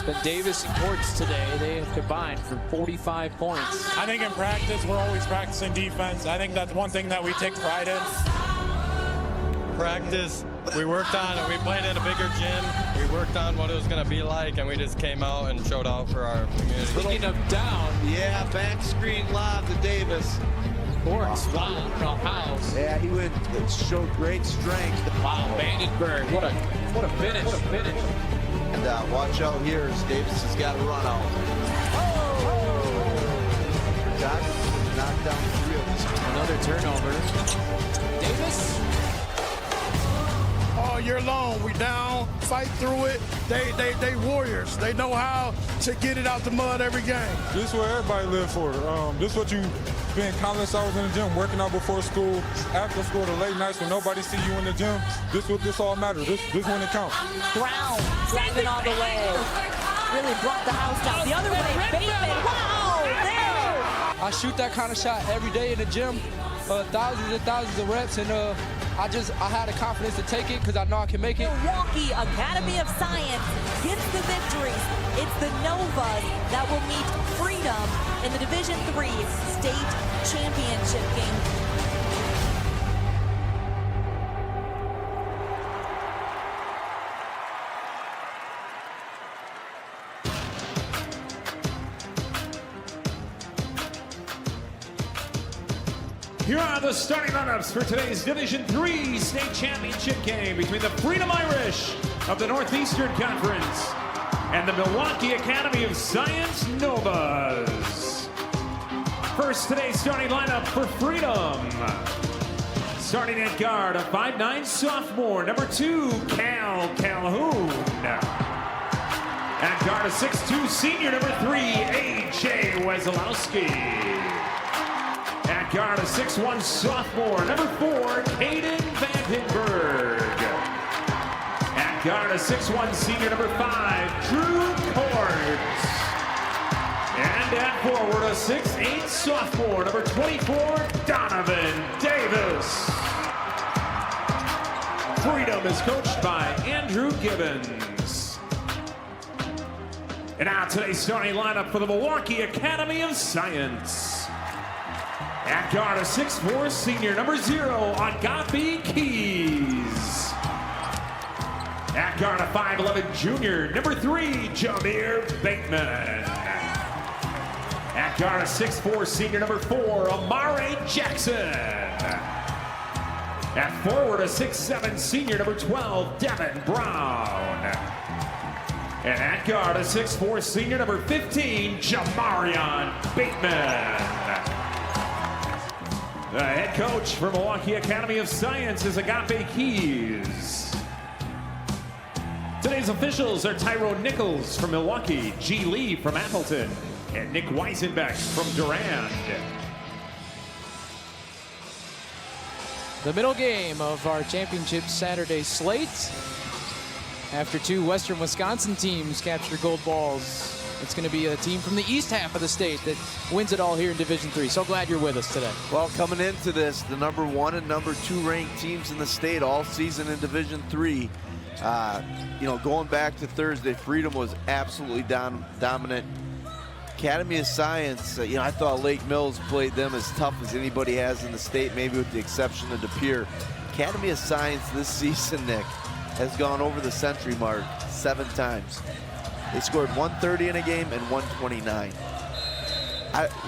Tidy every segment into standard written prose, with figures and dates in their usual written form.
But Davis and Quartz today, they have combined for 45 points. I think in practice, we're always practicing defense. I think that's one thing that we take pride in. Practice, we worked on it. We played in a bigger gym. We worked on what it was going to be like, and we just came out and showed out for our community. Speaking of down. Yeah, back screen lob to Davis. Quartz, wow, house. Yeah, he would show great strength. Wow, Vandenberg, what a finish. What a finish. And watch out here as Davis has got a run out. Doc knocked down 3 of these. Another turnover. Davis. All year long, we down, fight through it. They warriors. They know how to get it out the mud every game. This is what everybody live for. This is what you spend countless hours in the gym, working out before school, after school, the late nights when nobody see you in the gym. This what this all matters. This when it counts. Brown driving all the way. Really brought the house down. The other way, Bateman. Wow, there. I shoot that kind of shot every day in the gym, thousands and thousands of reps, and I had the confidence to take it because I know I can make it. Milwaukee Academy of Science gets the victories. It's the Novas that will meet Freedom in the Division III state championship game. Here are the starting lineups for today's Division III state championship game between the Freedom Irish of the Northeastern Conference and the Milwaukee Academy of Science Novas. First, today's starting lineup for Freedom. Starting at guard, a 5'9" sophomore, number 2, Cal Calhoun. At guard, a 6'2" senior, number 3, A.J. Wesolowski. At guard, a 6'1" sophomore, number 4, Caden Vandenberg. At guard, a 6'1" senior, number 5, Drew Quartz. And at forward, a 6'8" sophomore, number 24, Donovan Davis. Freedom is coached by Andrew Gibbons. And now today's starting lineup for the Milwaukee Academy of Science. At guard, a 6'4" senior, number 0, Agape Keys. At guard, a 5'11" junior, number 3, Jameer Bateman. At guard, a 6'4" senior, number 4, Amare Jackson. At forward, a 6'7" senior, number 12, Devin Brown. And at guard, a 6'4" senior, number 15, Jamarion Bateman. The head coach for Milwaukee Academy of Science is Agape Keys. Today's officials are Tyrone Nichols from Milwaukee, G. Lee from Appleton, and Nick Weisenbeck from Durand. The middle game of our championship Saturday slate. After 2 Western Wisconsin teams capture gold balls, it's going to be a team from the east half of the state that wins it all here in Division III. So glad you're with us today. Well, coming into this, the number 1 and number 2 ranked teams in the state all season in Division III. Going back to Thursday, Freedom was absolutely dominant. Academy of Science, I thought Lake Mills played them as tough as anybody has in the state, maybe with the exception of De Pere. Academy of Science this season, Nick, has gone over the century mark 7 times. They scored 130 in a game and 129.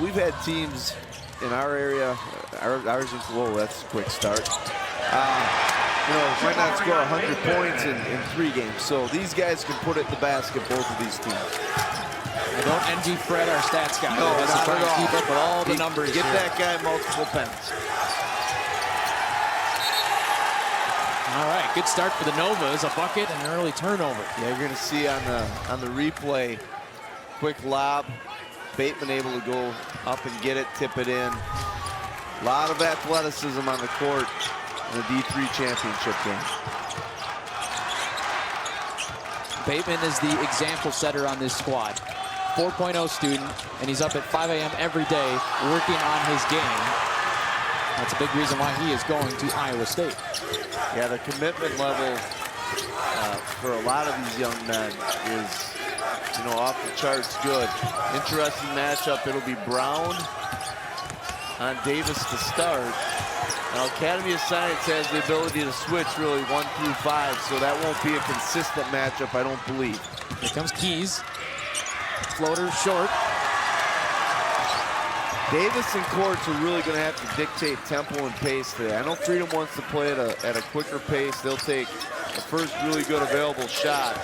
We've had teams in our area, ours in Whoa, that's a quick start. Might not score 100 points in 3 games. So these guys can put it in the basket, both of these teams. I don't envy Fred, our stats guy. No, not at all. Keep up with all the numbers. Get that guy multiple pens. All right, good start for the Novas, a bucket and an early turnover. Yeah, you're going to see on the replay, quick lob, Bateman able to go up and get it, tip it in. A lot of athleticism on the court in the D3 championship game. Bateman is the example setter on this squad. 4.0 student, and he's up at 5 a.m. every day working on his game. That's a big reason why he is going to Iowa State. Yeah, the commitment level for a lot of these young men is you know, off the charts good. Interesting matchup. It'll be Brown on Davis to start. Now, Academy of Science has the ability to switch really 1 through 5, so that won't be a consistent matchup, I don't believe. Here comes Keys. Floater short. Davis and Courts are really going to have to dictate tempo and pace today. I know Freedom wants to play at a quicker pace. They'll take the first really good available shot.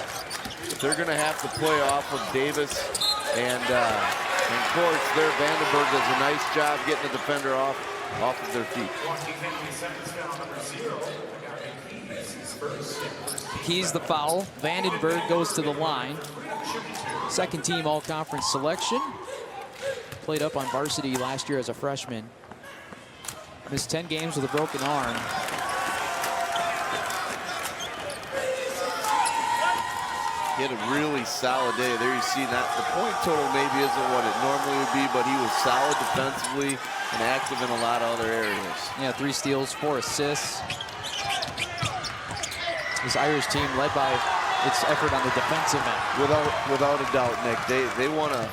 But they're going to have to play off of Davis and Courts. There, Vandenberg does a nice job getting the defender off of their feet. Keys the foul. Vandenberg goes to the line. Second team all-conference selection. Played up on varsity last year as a freshman. Missed 10 games with a broken arm. He had a really solid day. There you see that the point total maybe isn't what it normally would be, but he was solid defensively and active in a lot of other areas. Yeah, 3 steals, 4 assists. This Irish team led by its effort on the defensive end. Without a doubt, Nick. They want to,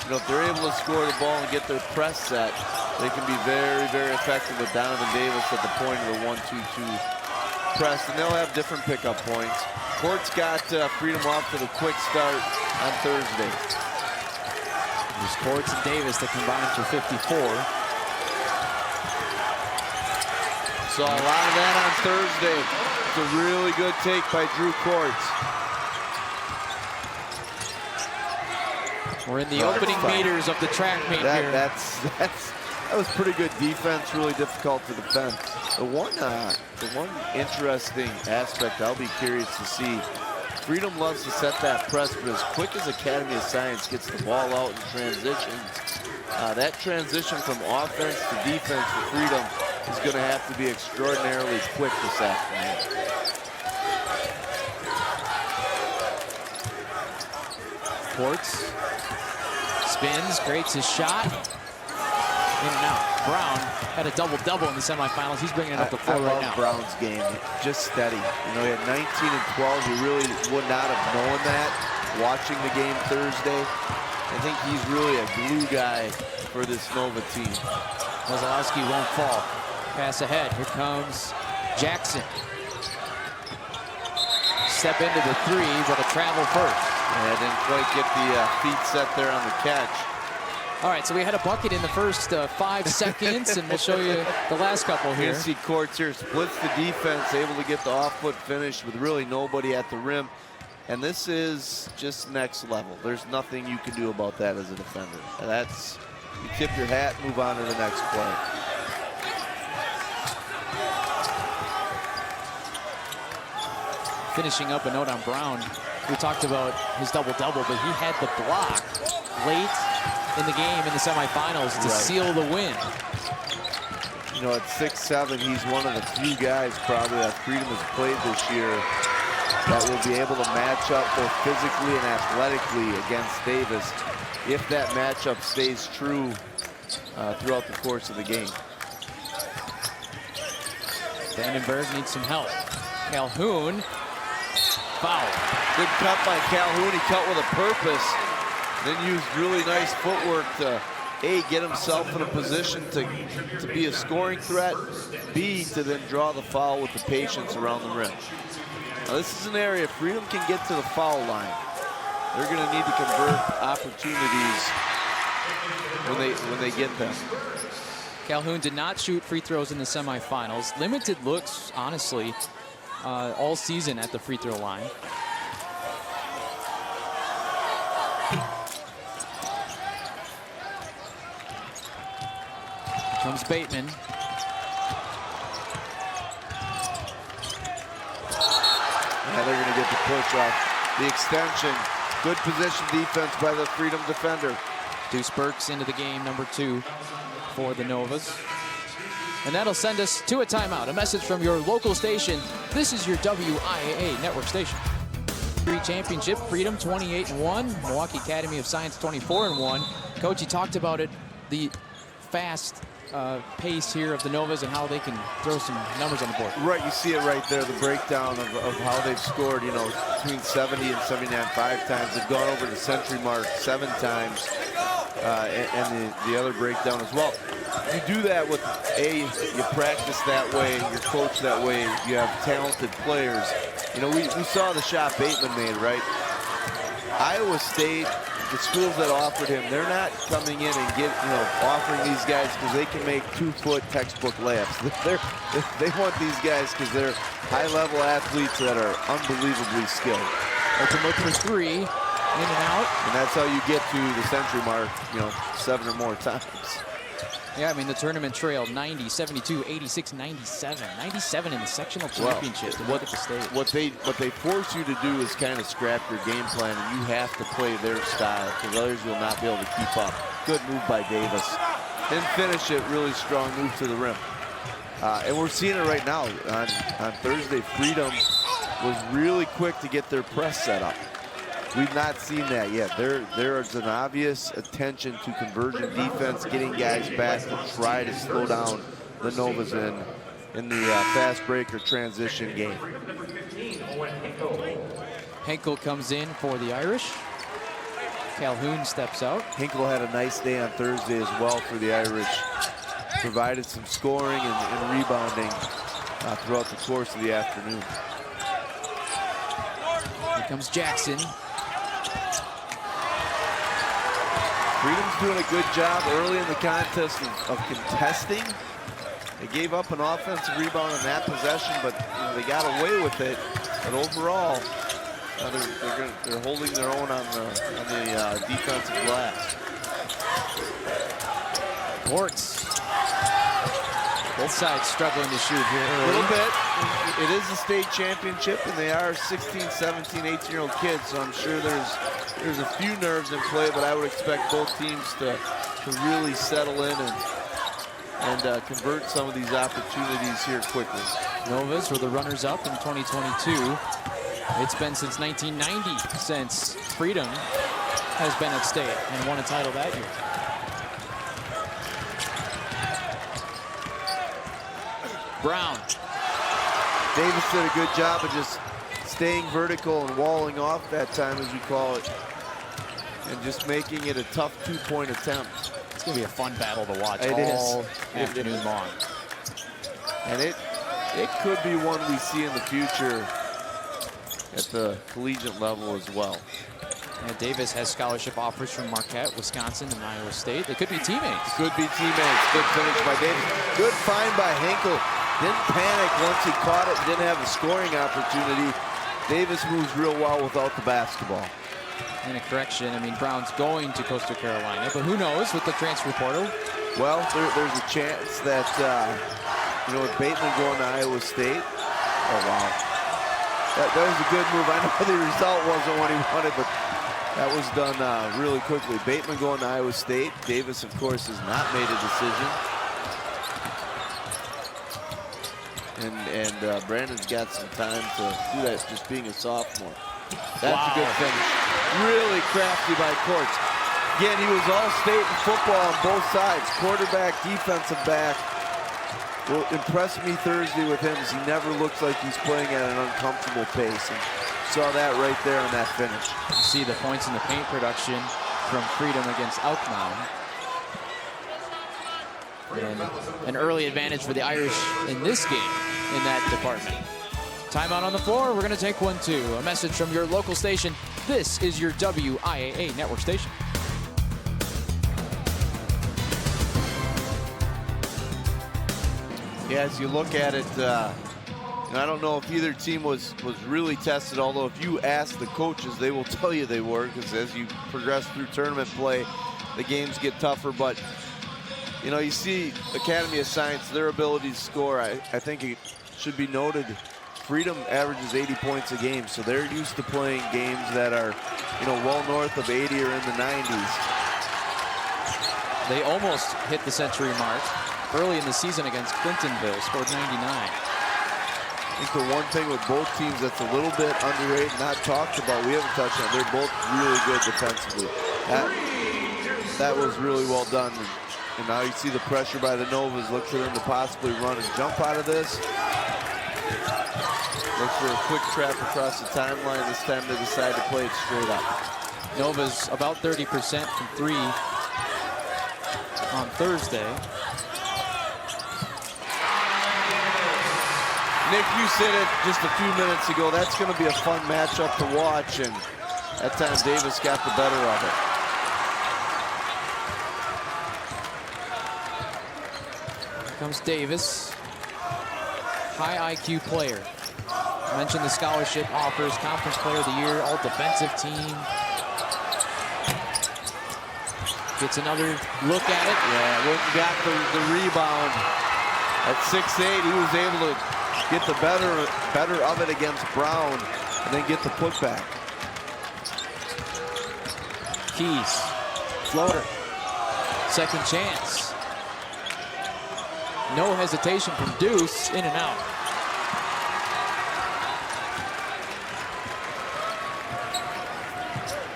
you know, if they're able to score the ball and get their press set, they can be very, very effective with Donovan Davis at the point of the 1-2-2 press, and they'll have different pickup points. Court's got Freedom off to the quick start on Thursday. There's Courts and Davis that combined for 54. Saw a lot of that on Thursday. It's a really good take by Drew Courts. We're in the opening meters of the track meet here. That was pretty good defense, really difficult to defend. The one interesting aspect I'll be curious to see, Freedom loves to set that press, but as quick as Academy of Science gets the ball out in transition, that transition from offense to defense for Freedom is going to have to be extraordinarily quick this afternoon. Courts spins, creates his shot. In and out. Brown had a double-double in the semifinals. He's bringing it up the floor right now. I love Brown's game. Just steady. You know, he had 19 and 12. He really would not have known that watching the game Thursday. I think he's really a glue guy for this Nova team. Kozlowski won't fall. Pass ahead. Here comes Jackson. Step into the 3, but a travel first. Yeah, didn't quite get the feet set there on the catch. All right, so we had a bucket in the first 5 seconds, and we'll show you the last couple here. You see Courts here splits the defense, able to get the off-foot finish with really nobody at the rim. And this is just next level. There's nothing you can do about that as a defender. That's, you tip your hat, move on to the next play. Finishing up a note on Brown. We talked about his double-double, but he had the block late in the game in the semifinals to seal the win. You know, at 6'7", he's one of the few guys probably that Freedom has played this year that will be able to match up both physically and athletically against Davis if that matchup stays true throughout the course of the game. Vandenberg needs some help. Calhoun, foul. Good cut by Calhoun. He cut with a purpose. Then used really nice footwork to, A, get himself in a position to be a scoring threat, B, to then draw the foul with the patience around the rim. Now, this is an area Freedom can get to the foul line. They're going to need to convert opportunities when they get them. Calhoun did not shoot free throws in the semifinals. Limited looks, honestly, all season at the free throw line. Here comes Bateman. Yeah, they're going to get the push off. The extension. Good position defense by the Freedom defender. Deuce Burks into the game, number 2 for the Novas. And that'll send us to a timeout. A message from your local station. This is your WIAA network station. Championship, Freedom 28-1, Milwaukee Academy of Science 24-1. Coach, you talked about it, the fast pace here of the Novas and how they can throw some numbers on the board. Right, you see it right there, the breakdown of how they've scored, you know, between 70 and 79 5 times. They've gone over the century mark 7 times, and the other breakdown as well. You do that with, you practice that way, you're coached that way, you have talented players. You know, we saw the shot Bateman made, right? Iowa State, the schools that offered him, they're not coming in and offering these guys because they can make 2-foot textbook layups. They want these guys because they're high-level athletes that are unbelievably skilled. They can look for 3, in and out. And that's how you get to the century mark, 7 or more times. Yeah, I mean, the tournament trailed 90, 72, 86, 97. 97 in the sectional championship to Milwaukee State. What they force you to do is kind of scrap your game plan, and you have to play their style because others will not be able to keep up. Good move by Davis. Didn't finish it, really strong move to the rim. And we're seeing it right now. On Thursday, Freedom was really quick to get their press set up. We've not seen that yet. There is an obvious attention to conversion defense, getting guys back to try to slow down the Novas in the fast break or transition game. Henkel comes in for the Irish. Calhoun steps out. Henkel had a nice day on Thursday as well for the Irish. Provided some scoring and rebounding throughout the course of the afternoon. Here comes Jackson. Freedom's doing a good job early in the contest of contesting. They gave up an offensive rebound in that possession, but they got away with it. But overall, they're holding their own on the defensive glass. Ports. Both sides struggling to shoot here early. A little bit. It is a state championship, and they are 16, 17, 18-year-old kids, so I'm sure there's a few nerves in play, but I would expect both teams to really settle in and convert some of these opportunities here quickly. Novas were the runners-up in 2022. It's been since 1990 since Freedom has been at state and won a title that year. Brown. Davis did a good job of just staying vertical and walling off that time, as we call it, and just making it a tough 2-point attempt. It's going to be a fun battle to watch It all is. afternoon long. And it could be one we see in the future at the collegiate level as well. And Davis has scholarship offers from Marquette, Wisconsin, and Iowa State. They could be teammates. Could be teammates. Good finish by Davis. Good find by Henkel. Didn't panic once he caught it and didn't have a scoring opportunity. Davis moves real well without the basketball. And a correction, I mean, Brown's going to Coastal Carolina, but who knows with the transfer portal? Well, there's a chance that, with Bateman going to Iowa State. Oh, wow. That was a good move. I know the result wasn't what he wanted, but that was done really quickly. Bateman going to Iowa State. Davis, of course, has not made a decision. And Brandon's got some time to do that, just being a sophomore. That's a good finish. Really crafty by Courts. Again, he was all state in football on both sides, quarterback, defensive back. What impressed me Thursday with him is he never looks like he's playing at an uncomfortable pace. And saw that right there on that finish. You see the points in the paint production from Freedom against Alkmaar. And an early advantage for the Irish in this game in that department. Timeout on the floor. We're going to take one, too. A message from your local station. This is your WIAA network station. Yeah, as you look at it, I don't know if either team was really tested, although if you ask the coaches, they will tell you they were, because as you progress through tournament play, the games get tougher. But, you see Academy of Science, their ability to score, I think it should be noted, Freedom averages 80 points a game, so they're used to playing games that are, well north of 80 or in the 90s. They almost hit the century mark early in the season against Clintonville, scored 99. I think the one thing with both teams that's a little bit underrated, not talked about, we haven't touched on, they're both really good defensively. That was really well done. And now you see the pressure by the Novas. Look for them to possibly run and jump out of this. Look for a quick trap across the timeline. This time they decide to play it straight up. Nova's about 30% from 3 on Thursday. Nick, you said it just a few minutes ago. That's going to be a fun matchup to watch, and that time Davis got the better of it. Here comes Davis. High IQ player. I mentioned the scholarship offers, Conference Player of the Year, all defensive team. Gets another look at it. Yeah, went and got the rebound. At 6'8", he was able to get the better of it against Brown and then get the putback. Keys, floater, second chance. No hesitation from Deuce, in and out.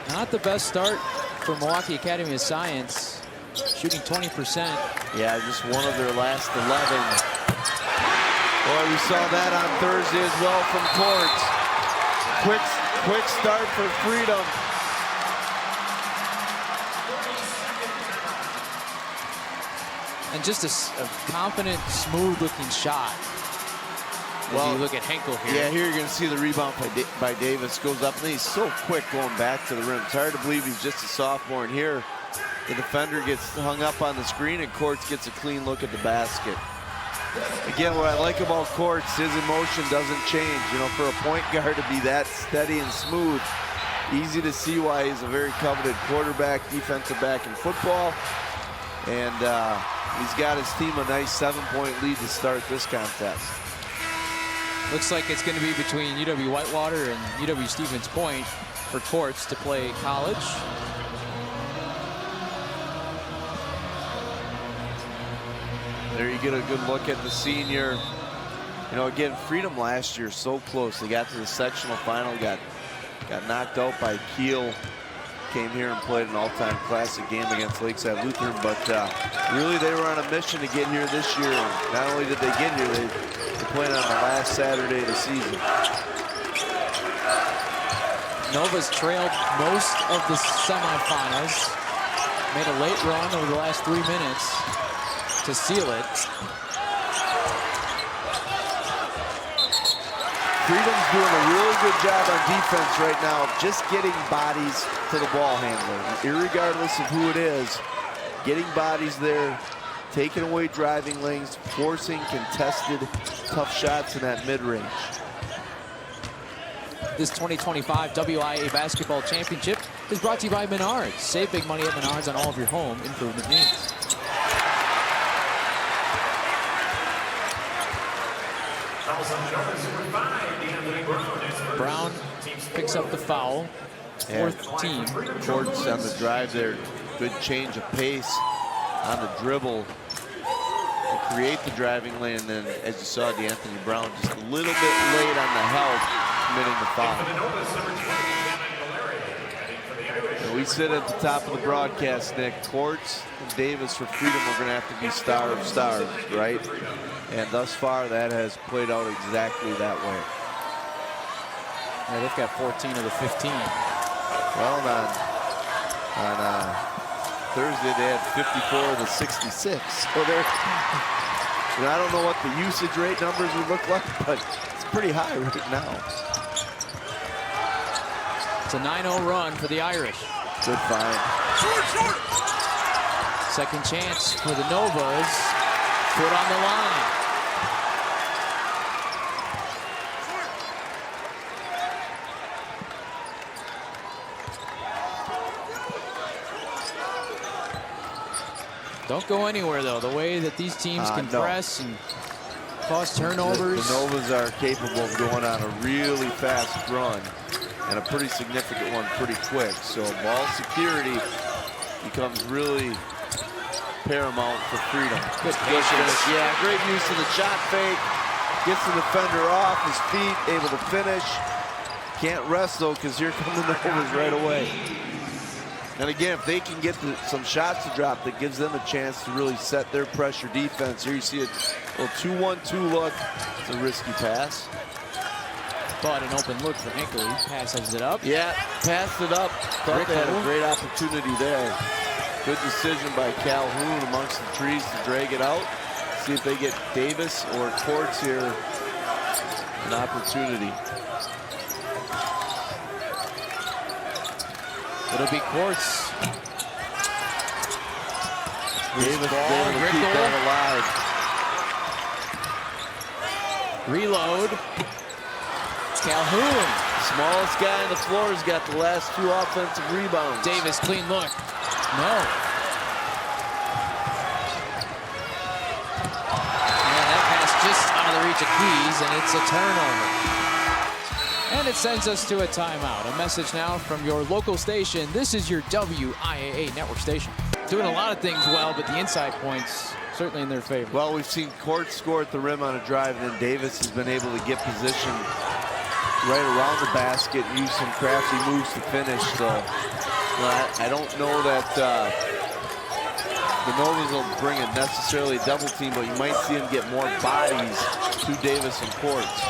Not the best start for Milwaukee Academy of Science, shooting 20%. Yeah, just one of their last 11. Boy, we saw that on Thursday as well from Torts. Quick start for Freedom. And just a confident, smooth-looking shot. As you look at Henkel here. Yeah, here you're going to see the rebound by Davis. Goes up, and he's so quick going back to the rim. It's hard to believe he's just a sophomore. And here, the defender gets hung up on the screen, and Courts gets a clean look at the basket. Again, what I like about Courts, his emotion doesn't change. You know, for a point guard to be that steady and smooth, easy to see why he's a very coveted quarterback, defensive back in football. And he's got his team a nice 7-point lead to start this contest. Looks like it's going to be between UW-Whitewater and UW-Stevens Point for Courts to play college. There you get a good look at the senior. You know, again, Freedom last year so close. They got to the sectional final, got knocked out by Kiel. Came here and played an all-time classic game against Lakeside Lutheran, but really they were on a mission to get here this year. Not only did they get here, they played on the last Saturday of the season. Nova's trailed most of the semifinals. Made a late run over the last 3 minutes to seal it. Freedom's doing a really good job on defense right now of just getting bodies to the ball handler. Irregardless of who it is, getting bodies there, taking away driving lanes, forcing contested tough shots in that mid-range. This 2025 WIAA Basketball Championship is brought to you by Menards. Save big money at Menards on all of your home improvement needs. Brown picks up the foul. Fourth team. Courts on the drive there. Good change of pace on the dribble to create the driving lane. And then, as you saw, D'Anthony Brown just a little bit late on the help, committing the foul. And we sit at the top of the broadcast, Nick. Courts and Davis for Freedom are going to have to be star of stars, right? And thus far, that has played out exactly that way. Yeah, they've got 14 of the 15. Well, on Thursday, they had 54 of the 66. So they're, you know, I don't know what the usage rate numbers would look like, but it's pretty high right now. It's a 9-0 run for the Irish. Good find. Second chance for the Novas. Put on the line. Don't go anywhere, though. The way that these teams can press and cause turnovers. The Novas are capable of going on a really fast run, and a pretty significant one pretty quick. So ball security becomes really paramount for Freedom. Good patience. Yeah, great use of the shot fake. Gets the defender off his feet, able to finish. Can't rest, though, because here come the Novas right away. And again, if they can get some shots to drop, that gives them a chance to really set their pressure defense. Here you see a little 2-1-2 look. It's a risky pass. But an open look for Hinkle. He passes it up. Yeah, passed it up. Thought they had a great opportunity there. Good decision by Calhoun amongst the trees to drag it out. See if they get Davis or Courts here an opportunity. It'll be Courts. Davis able to keep that alive. Reload. Calhoun. Smallest guy on the floor has got the last 2 offensive rebounds. Davis, clean look. No. Yeah, that pass just out of the reach of Keys, and it's a turnover. And it sends us to a timeout. A message now from your local station. This is your WIAA network station. Doing a lot of things well, but the inside points certainly in their favor. Well, we've seen Courts score at the rim on a drive, and then Davis has been able to get position right around the basket and use some crafty moves to finish. So I don't know that the Novas will bring a necessarily double team, but you might see them get more bodies to Davis and Courts.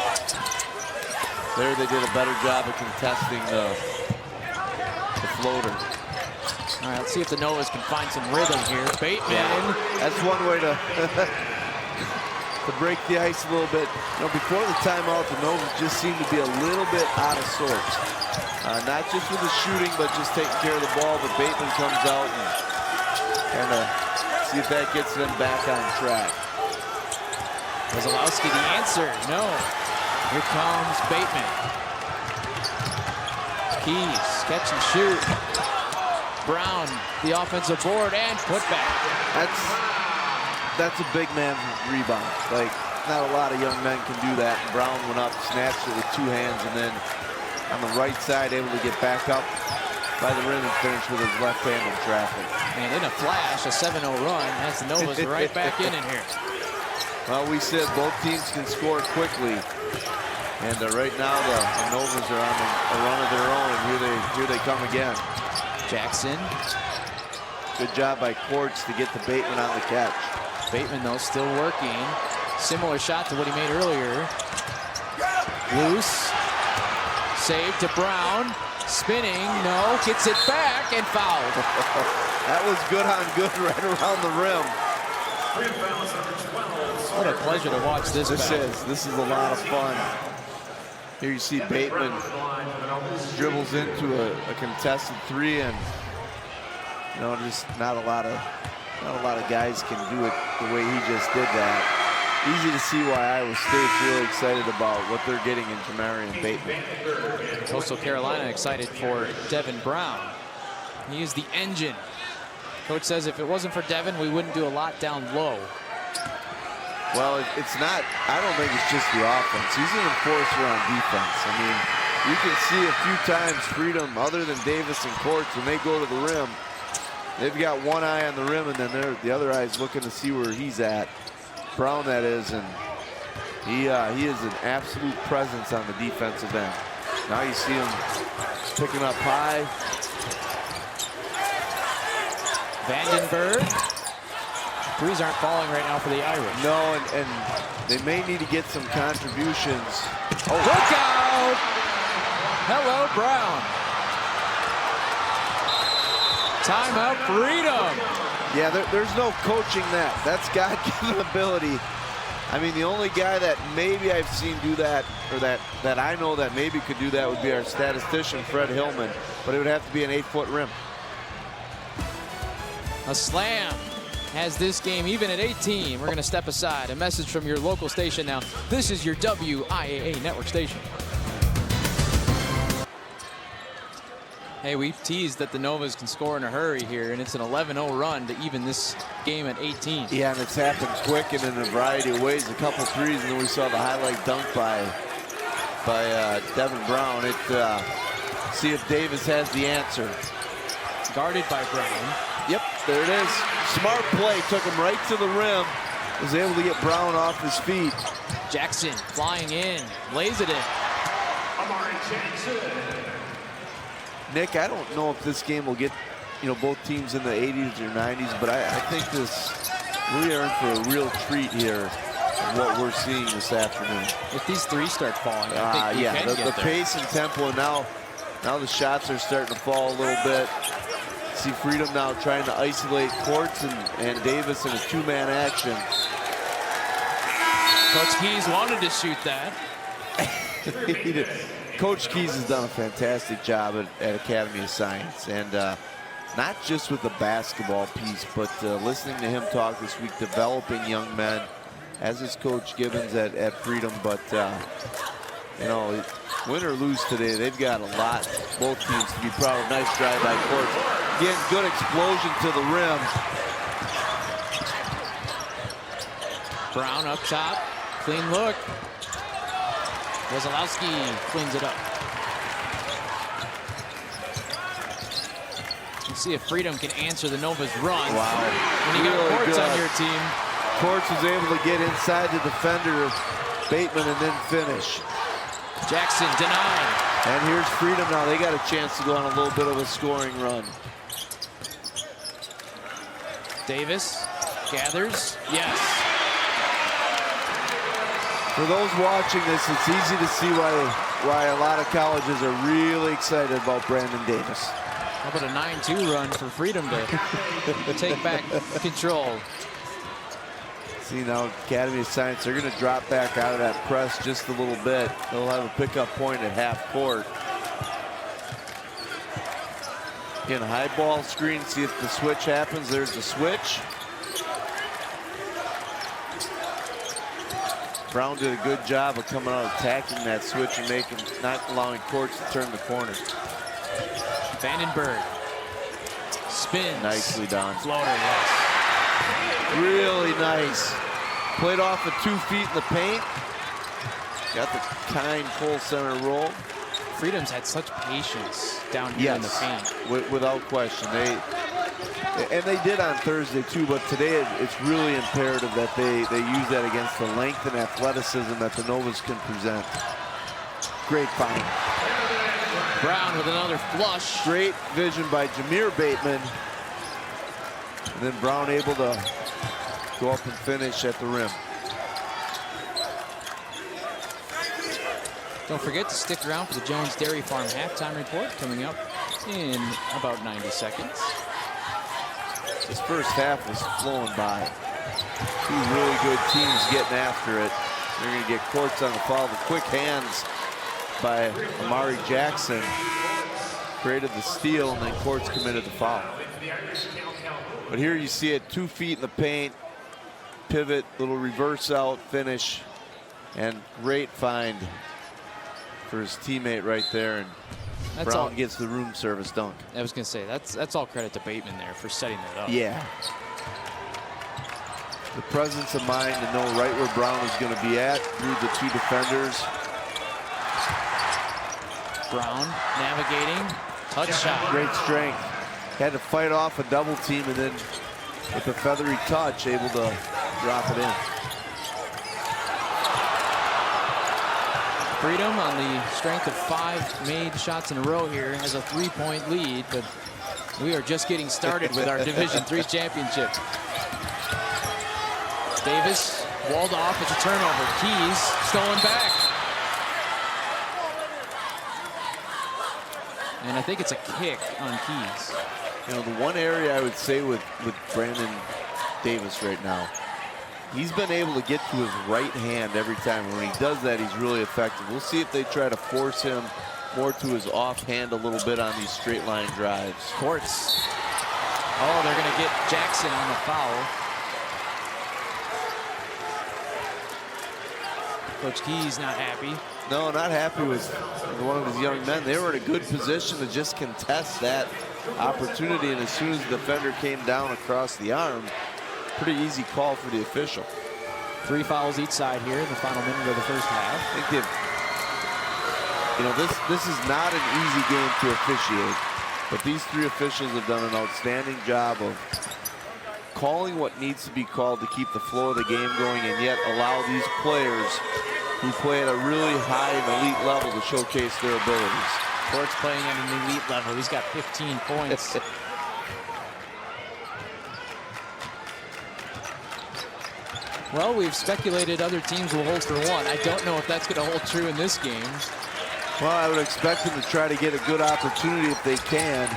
There they did a better job of contesting the floater. All right, let's see if the Novas can find some rhythm here. Bateman. Yeah, that's one way to to break the ice a little bit. You know, before the timeout, the Novas just seemed to be a little bit out of sorts. Not just with the shooting, but just taking care of the ball. But Bateman comes out and kind of see if that gets them back on track. Wazalowski, the answer, no. Here comes Bateman. Keys, catch and shoot. Brown, the offensive board, and put back. That's a big man rebound. Like, not a lot of young men can do that. And Brown went up, snatched it with 2 hands, and then on the right side, able to get back up by the rim and finish with his left hand in traffic. And in a flash, a 7-0 run has the Novas right back in here. Well, we said both teams can score quickly. And right now, the Novas are on a run of their own, and here they come again. Jackson. Good job by Courts to get the Bateman on the catch. Bateman, though, still working. Similar shot to what he made earlier. Loose. Save to Brown. Spinning, no, gets it back and fouled. That was good on good right around the rim. What a pleasure to watch this. This is a lot of fun. Here you see Bateman dribbles into a contested 3, and you know, just not a lot of guys can do it the way he just did that. Easy to see why Iowa State's really excited about what they're getting in Jamarian Bateman. Coastal Carolina excited for Devin Brown. He is the engine. Coach says if it wasn't for Devin, we wouldn't do a lot down low. Well, it's not, I don't think it's just the offense. He's an enforcer on defense. I mean, you can see a few times Freedom, other than Davis and Courts, when they go to the rim, they've got one eye on the rim, and then the other eye is looking to see where he's at. Brown, that is, and he is an absolute presence on the defensive end. Now you see him picking up high. Vandenberg. Threes aren't falling right now for the Irish. No, and they may need to get some contributions. Oh, look out! Hello, Brown. Timeout, Freedom. Yeah, there's no coaching that. That's God-given ability. I mean, the only guy that maybe I've seen do that, or that I know that maybe could do that, would be our statistician, Fred Hillman. But it would have to be an 8-foot rim. A slam has this game even at 18. We're going to step aside. A message from your local station now. This is your WIAA network station. Hey, we've teased that the Novas can score in a hurry here, and it's an 11-0 run to even this game at 18. Yeah, and it's happened quick and in a variety of ways. A couple threes, and then we saw the highlight dunk by Devin Brown. See if Davis has the answer. Guarded by Brown. Yep, there it is. Smart play, took him right to the rim. Was able to get Brown off his feet. Jackson flying in, lays it in. Amari Jackson. Nick, I don't know if this game will get you know, both teams in the 80s or 90s, but I think we are in for a real treat here, what we're seeing this afternoon. If these threes start falling, I think yeah, the pace and tempo, and now the shots are starting to fall a little bit. See Freedom now trying to isolate Courts and Davis in a two-man action. Coach Keys wanted to shoot that. Coach Keys has done a fantastic job at Academy of Science, and not just with the basketball piece, but listening to him talk this week, developing young men, as is Coach Gibbons at Freedom. But you know, win or lose today, they've got a lot, both teams, to be proud of. Nice drive by Courts. Again, good explosion to the rim. Brown up top, clean look. Wesolowski cleans it up. Let's see if Freedom can answer the Nova's run. Wow. When you got Courts on your team. Courts was able to get inside the defender, Bateman, and then finish. Jackson denied. And here's Freedom now. They got a chance to go on a little bit of a scoring run. Davis gathers. Yes. For those watching this, it's easy to see why a lot of colleges are really excited about Brandon Davis. How about a 9-2 run for Freedom to take back control? See now, Academy of Science, they're going to drop back out of that press just a little bit. They'll have a pickup point at half court. Again, high ball screen, see if the switch happens. There's the switch. Brown did a good job of coming out, attacking that switch and not allowing Courts to turn the corner. Vandenberg spins. Nicely done. Floater, yes. Really nice. Played off of 2 feet in the paint. Got the kind full center roll. Freedom's had such patience down here in the paint. Without question. And they did on Thursday too, but today it's really imperative that they use that against the length and athleticism that the Novas can present. Great find. Brown with another flush. Great vision by Jameer Bateman. And then Brown able to go up and finish at the rim. Don't forget to stick around for the Jones Dairy Farm halftime report coming up in about 90 seconds. This first half was flowing by. 2 really good teams getting after it. They're going to get Courts on the foul. The quick hands by Amari Jackson created the steal, and then Courts committed the foul. But here you see it, 2 feet in the paint, pivot, little reverse out, finish, and great find for his teammate right there. And Brown gets the room service dunk. I was going to say, that's all credit to Bateman there for setting that up. Yeah. The presence of mind to know right where Brown is going to be at through the 2 defenders. Brown navigating, touch shot. Great strength. Had to fight off a double team, and then with a feathery touch, able to drop it in. Freedom, on the strength of 5 made shots in a row here, has a 3-point lead, but we are just getting started with our Division III championship. Davis walled off. It's a turnover. Keys stolen back. And I think it's a kick on Keys. You know, the one area I would say with Brandon Davis right now, he's been able to get to his right hand every time. When he does that, he's really effective. We'll see if they try to force him more to his offhand a little bit on these straight line drives. Courts. Oh, they're going to get Jackson on the foul. Coach Keys not happy. No, not happy with one of his young men. They were in a good position to just contest that opportunity, and as soon as the defender came down across the arm, pretty easy call for the official. 3 fouls each side here in the final minute of the first half. I think you know, this is not an easy game to officiate, but these 3 officials have done an outstanding job of calling what needs to be called to keep the flow of the game going, and yet allow these players who play at a really high and elite level to showcase their abilities. Courts playing at an elite level. He's got 15 points. Well, we've speculated other teams will hold for one. I don't know if that's going to hold true in this game. Well, I would expect them to try to get a good opportunity if they can.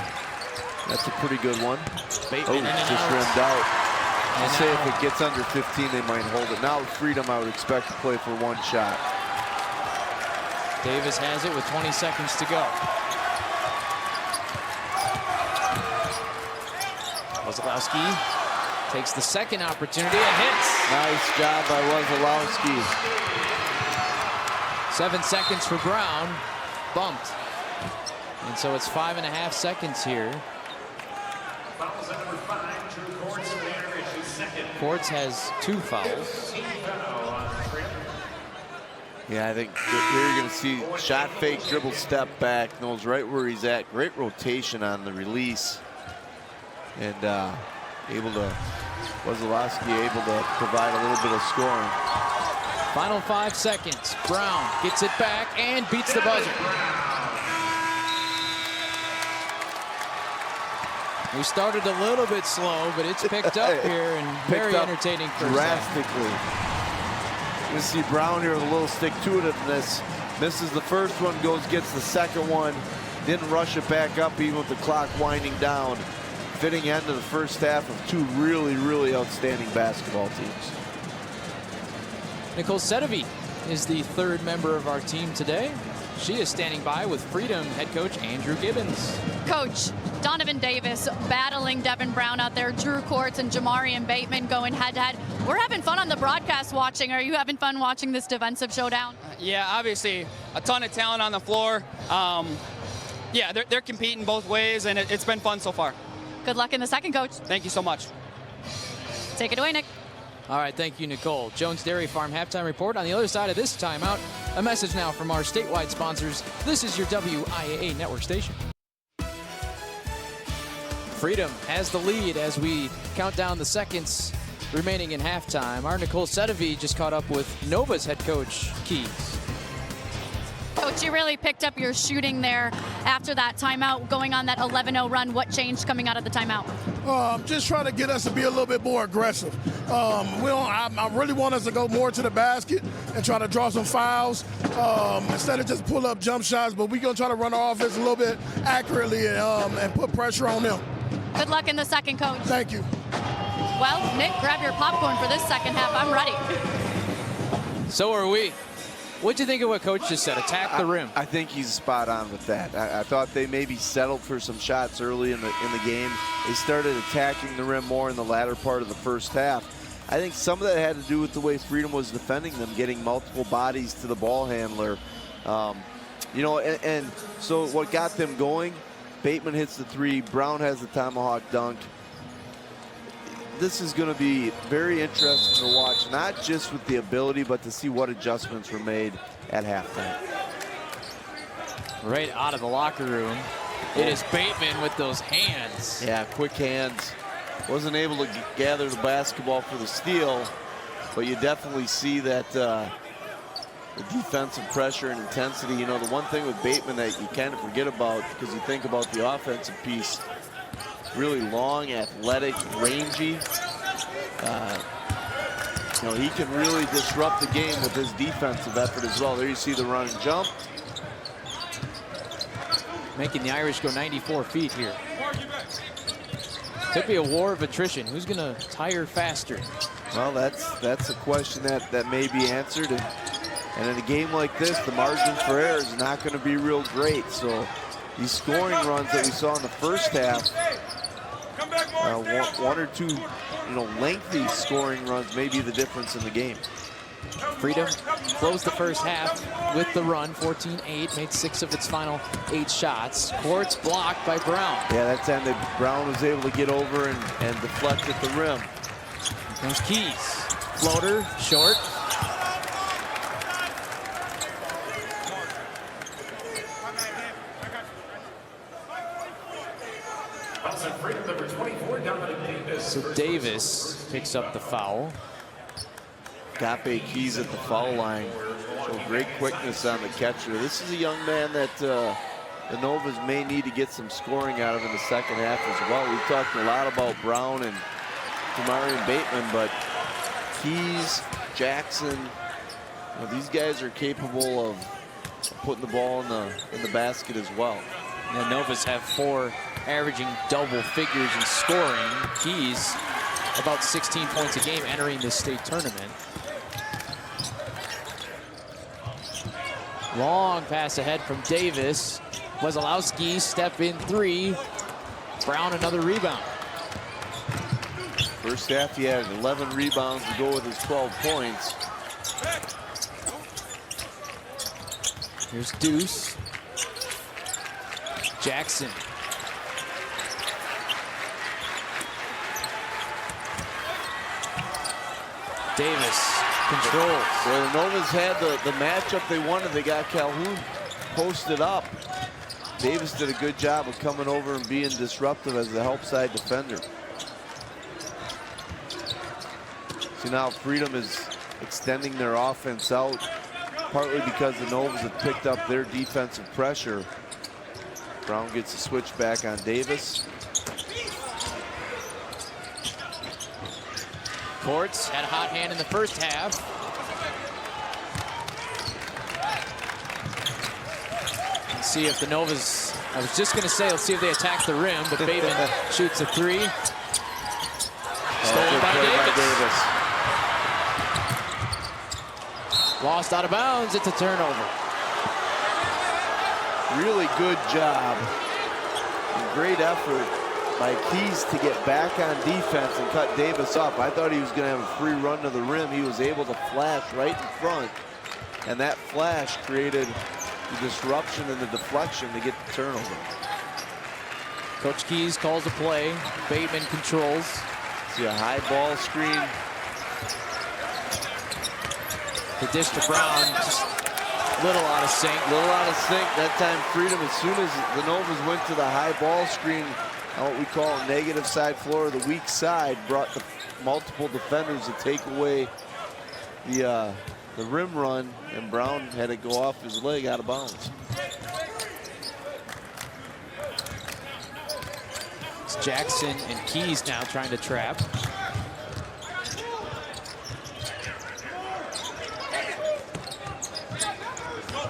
That's a pretty good one. Bateman just rimmed out. I'll say if it gets under 15, they might hold it. Now with Freedom, I would expect to play for one shot. Davis has it with 20 seconds to go. Wazalowski takes the second opportunity and hits. Nice job by Wazalowski. 7 seconds for Brown. Bumped. And so it's 5.5 seconds here. Quartz has 2 fouls. Yeah, I think here you're going to see shot fake, dribble, step back, knows right where he's at. Great rotation on the release. And Wazalowski able to provide a little bit of scoring. Final 5 seconds. Brown gets it back and beats the buzzer. We started a little bit slow, but it's picked up here and very entertaining first drastically. You see Brown here with a little stick-to-itiveness. Misses the first one, gets the second one. Didn't rush it back up even with the clock winding down. Fitting end of the first half of 2 really, really outstanding basketball teams. Nicole Sedevi is the 3rd member of our team today. She is standing by with Freedom head coach Andrew Gibbons. Coach, Donovan Davis battling Devin Brown out there, Drew Quartz and Jamarian Bateman going head-to-head. We're having fun on the broadcast watching. Are you having fun watching this defensive showdown? Yeah, obviously a ton of talent on the floor. Yeah, they're competing both ways, and it's been fun so far. Good luck in the second, Coach. Thank you so much. Take it away, Nick. All right, thank you, Nicole. Jones Dairy Farm halftime report. On the other side of this timeout, a message now from our statewide sponsors. This is your WIAA network station. Freedom has the lead as we count down the seconds remaining in halftime. Our Nicole Sedevi just caught up with Nova's head coach, Keys. Coach, you really picked up your shooting there after that timeout, going on that 11-0 run. What changed coming out of the timeout? Just trying to get us to be a little bit more aggressive. I really want us to go more to the basket and try to draw some fouls instead of just pull up jump shots. But we're going to try to run our offense a little bit accurately and put pressure on them. Good luck in the second, Coach. Thank you. Well, Nick, grab your popcorn for this second half. I'm ready. So are we. What'd you think of what Coach just said? Attack the rim. I think he's spot on with that. I thought they maybe settled for some shots early in the game. They started attacking the rim more in the latter part of the first half. I think some of that had to do with the way Freedom was defending them, getting multiple bodies to the ball handler. And so what got them going, Bateman hits the 3, Brown has the tomahawk dunk. This is going to be very interesting to watch, not just with the ability, but to see what adjustments were made at halftime. Right out of the locker room, it is Bateman with those hands. Yeah, quick hands. Wasn't able to gather the basketball for the steal, but you definitely see that the defensive pressure and intensity. You know, the one thing with Bateman that you kind of forget about, because you think about the offensive piece, really long, athletic, rangy. He can really disrupt the game with his defensive effort as well. There you see the run and jump. Making the Irish go 94 feet here. Could be a war of attrition. Who's going to tire faster? Well, that's a question that may be answered. And in a game like this, the margin for error is not going to be real great. So these scoring runs that we saw in the first half, one or two, lengthy scoring runs may be the difference in the game. Freedom closed the first half with the run, 14-8, made 6 of its final 8 shots. Quartz blocked by Brown. Yeah, that time that Brown was able to get over and deflect at the rim. Here comes Keys. Floater, short. So Davis picks up the foul. Agape Keys at the foul line. So great quickness on the catcher. This is a young man that the Novas may need to get some scoring out of in the second half as well. We've talked a lot about Brown and Jamarian Bateman, but Keys, Jackson, these guys are capable of putting the ball in the basket as well. The Novas have 4 averaging double figures in scoring. Keys about 16 points a game entering this state tournament. Long pass ahead from Davis. Wesolowski step in 3. Brown another rebound. First half he had 11 rebounds to go with his 12 points. Here's Deuce. Jackson. Davis controls. Well, the Novas had the matchup they wanted. They got Calhoun posted up. Davis did a good job of coming over and being disruptive as the help side defender. See, now Freedom is extending their offense out, partly because the Novas have picked up their defensive pressure. Brown gets a switch back on Davis. Courts had a hot hand in the first half. Let's see if the Novas, I was just going to say, let's see if they attack the rim, but Bateman shoots a 3. Stolen by Davis. Lost out of bounds, it's a turnover. Really good job. And great effort by Keys to get back on defense and cut Davis off. I thought he was going to have a free run to the rim. He was able to flash right in front, and that flash created the disruption and the deflection to get the turnover. Coach Keys calls a play. Bateman controls. See a high ball screen. The dish to Brown, just a little out of sync. That time Freedom, as soon as the Novas went to the high ball screen, what we call a negative side floor, the weak side, brought the multiple defenders to take away the rim run, and Brown had to go off his leg out of bounds. It's Jackson and Keys now trying to trap.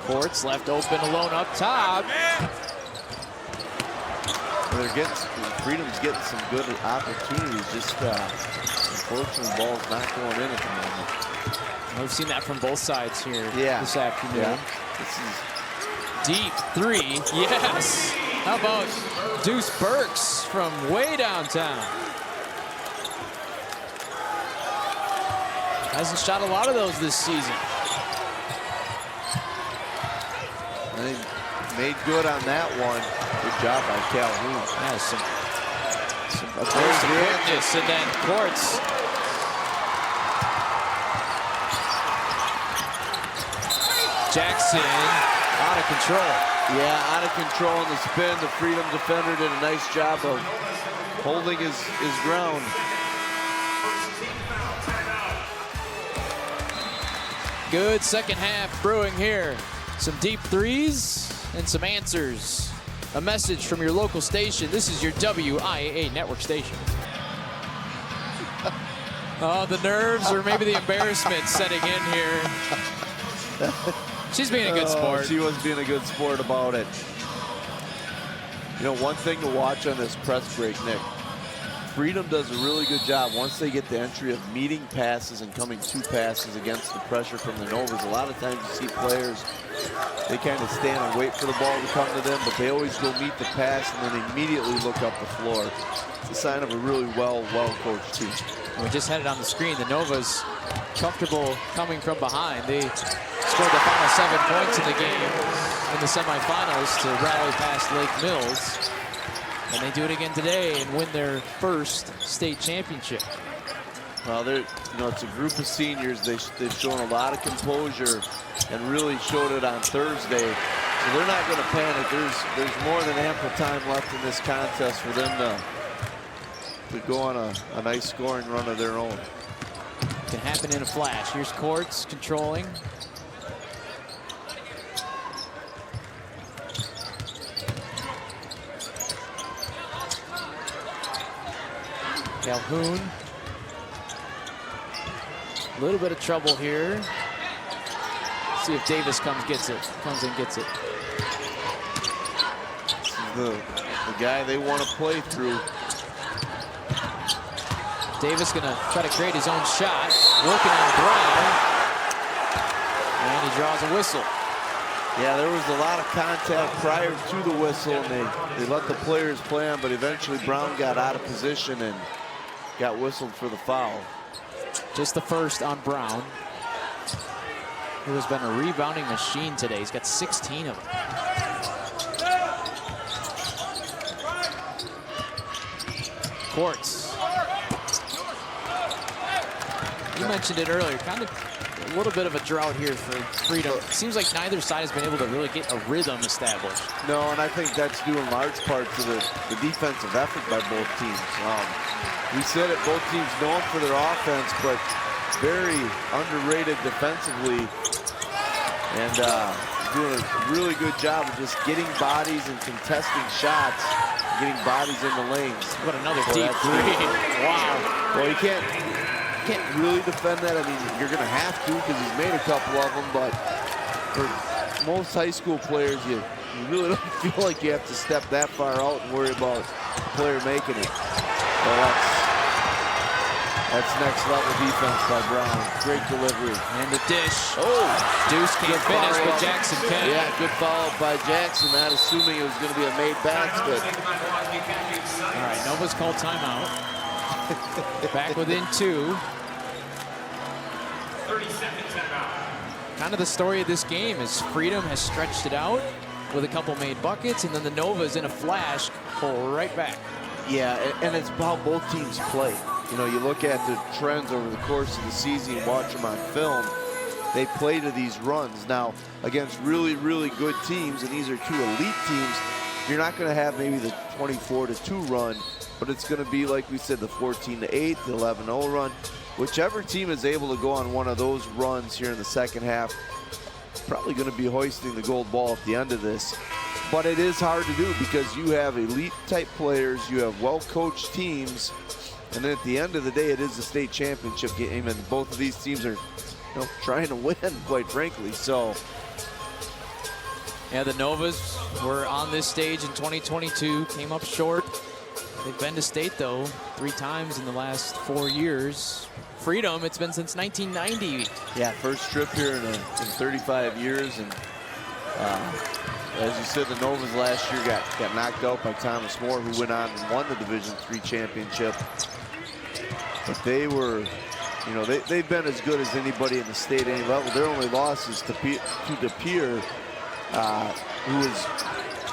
Courts left open alone up top. Freedom's getting some good opportunities. Just unfortunately, the ball's not going in at the moment. We've seen that from both sides here this afternoon. Yeah. This is deep 3. Yes. How about Deuce Burks from way downtown? Hasn't shot a lot of those this season. They made good on that one. Good job by Calhoun. Yeah, some quickness, and then Courts. Jackson out of control. Yeah, out of control in the spin. The Freedom defender did a nice job of holding his ground. Good second half brewing here. Some deep 3s and some answers. A message from your local station. This is your WIAA network station. Oh, the nerves or maybe the embarrassment setting in here. She's being a good sport. She was being a good sport about it. You know, one thing to watch on this press break, Nick, Freedom does a really good job once they get the entry of meeting passes and coming to passes against the pressure from the Novas. A lot of times you see players, they kind of stand and wait for the ball to come to them, but they always go meet the pass and then immediately look up the floor. It's a sign of a really well-coached team. We just had it on the screen. The Novas comfortable coming from behind. They scored the final 7 points in the game in the semifinals to rally past Lake Mills. And they do it again today and win their first state championship. Well, it's a group of seniors. They've shown a lot of composure and really showed it on Thursday. So they're not going to panic. There's more than ample time left in this contest for them to go on a nice scoring run of their own. It can happen in a flash. Here's Courts controlling. Calhoun. A little bit of trouble here. See if Davis comes and gets it. The guy they want to play through. Davis gonna try to create his own shot. Working on Brown. And he draws a whistle. Yeah, there was a lot of contact prior to the whistle, and they let the players play on, but eventually Brown got out of position and got whistled for the foul. Just the first on Brown, who has been a rebounding machine today. He's got 16 of them. Courts. You mentioned it earlier, kind of a little bit of a drought here for Freedom. It seems like neither side has been able to really get a rhythm established. No, and I think that's due in large part to the defensive effort by both teams. We said it, both teams known for their offense, but very underrated defensively, and doing a really good job of just getting bodies and contesting shots, getting bodies in the lanes. What another deep three. Wow. Well, you can't really defend that. I mean, you're going to have to because he's made a couple of them, but for most high school players, you really don't feel like you have to step that far out and worry about the player making it. Well, that's next level defense by Brown. Great delivery. And the dish. Oh! Deuce can't finish, but Jackson can. Yeah, good follow-up by Jackson, not assuming it was going to be a made basket. All right, Nova's called timeout. Back within 2. 30-second timeout. Kind of the story of this game is Freedom has stretched it out with a couple made buckets, and then the Novas in a flash pull right back. Yeah, and it's how both teams play. You know, you look at the trends over the course of the season, you watch them on film, they play to these runs. Now, against really, really good teams, and these are 2 elite teams, you're not going to have maybe the 24-2 run, but it's going to be, like we said, the 14-8, the 11-0 run. Whichever team is able to go on one of those runs here in the second half, probably going to be hoisting the gold ball at the end of this. But it is hard to do because you have elite-type players, you have well-coached teams, and then at the end of the day, it is the state championship game, and both of these teams are, trying to win, quite frankly. So, yeah, the Novas were on this stage in 2022, came up short. They've been to state, though, 3 times in the last 4 years. Freedom, it's been since 1990. Yeah, first trip here in 35 years, and as you said, the Novas last year got knocked out by Thomas More, who went on and won the Division III championship. But they were, they've been as good as anybody in the state at any level. Their only loss is to De Pere, who is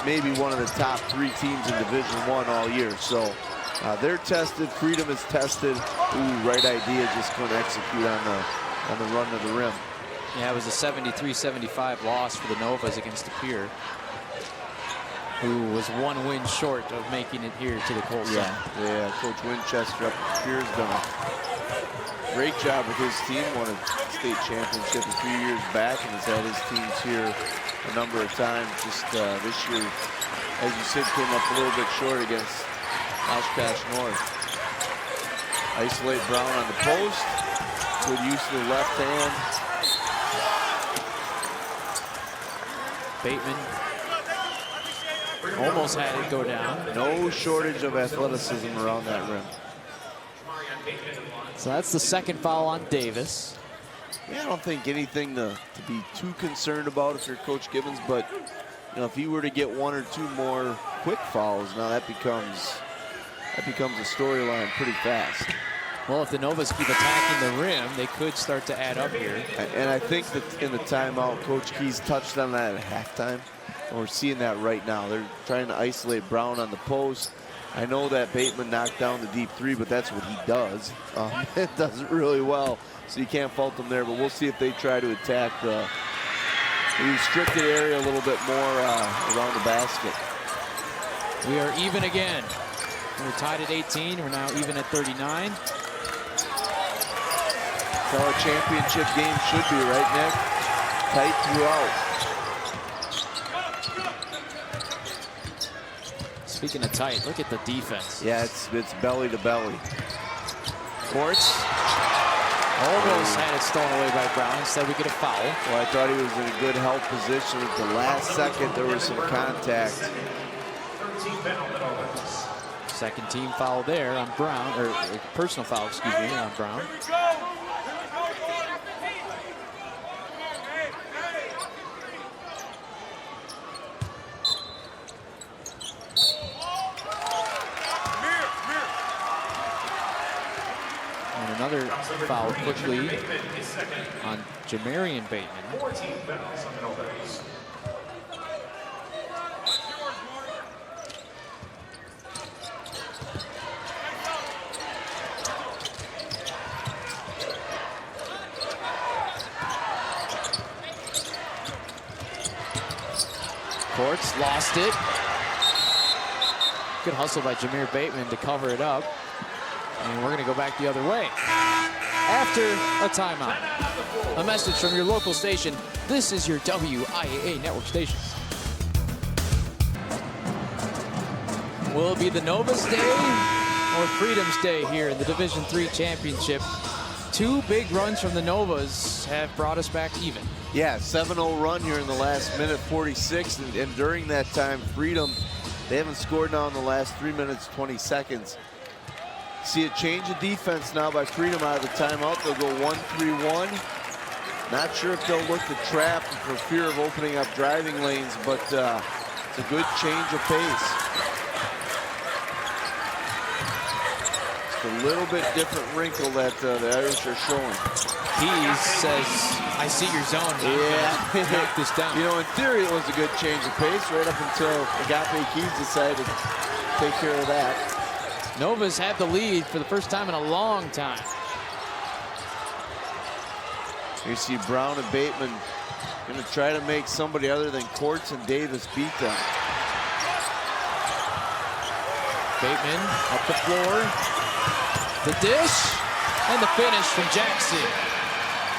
maybe one of the top 3 teams in Division I all year. So they're tested. Freedom is tested. Ooh, right idea, just couldn't execute on the run to the rim. Yeah, it was a 73-75 loss for the Novas against De Pere, who was 1 win short of making it here to the Colt Center. Yeah, Coach Winchester up at De Pere's done a great job with his team. Won a state championship a few years back and has had his teams here a number of times. Just this year, as you said, came up a little bit short against Oshkosh North. Isolate Brown on the post. Good use of the left hand. Bateman almost had it go down. No shortage of athleticism around that rim. So that's the second foul on Davis. Yeah, I don't think anything to be too concerned about if you're Coach Gibbons, but if he were to get 1 or 2 more quick fouls, now that becomes a storyline pretty fast. Well, if the Novas keep attacking the rim, they could start to add up here. And I think that in the timeout, Coach Keys touched on that at halftime. And we're seeing that right now. They're trying to isolate Brown on the post. I know that Bateman knocked down the deep 3, but that's what he does. It does it really well, so you can't fault them there. But we'll see if they try to attack the restricted area a little bit more around the basket. We are even again. We're tied at 18. We're now even at 39. That's how a championship game should be, right, Nick? Tight throughout. Speaking of tight, look at the defense. Yeah, it's belly to belly. Courts. Almost had it stolen away by Brown. Instead, we get a foul. Well, I thought he was in a good help position. At the last second, there was some contact. Second team foul there on Brown, or personal foul, excuse me, on Brown. And another foul quickly on Jamarian Bateman. 14 fouls on the Novas. Courts lost it. Good hustle by Jameer Bateman to cover it up. And we're going to go back the other way. After a timeout. A message from your local station. This is your WIAA network station. Will it be the Novas Day or Freedom's Day here in the Division III Championship? Two big runs from the Novas have brought us back even. Yeah, 7-0 run here in the last minute 46, and during that time, Freedom, they haven't scored now in the last 3 minutes, 20 seconds. See a change of defense now by Freedom out of the timeout. They'll go 1-3-1. Not sure if they'll look to trap for fear of opening up driving lanes, but it's a good change of pace. It's a little bit different wrinkle that the Irish are showing. He says, I see your zone. Yeah. Knock this down. You know, in theory, it was a good change of pace right up until Agape Keys decided to take care of that. Novas have the lead for the first time in a long time. You see Brown and Bateman going to try to make somebody other than Courts and Davis beat them. Bateman up the floor. The dish and the finish from Jackson.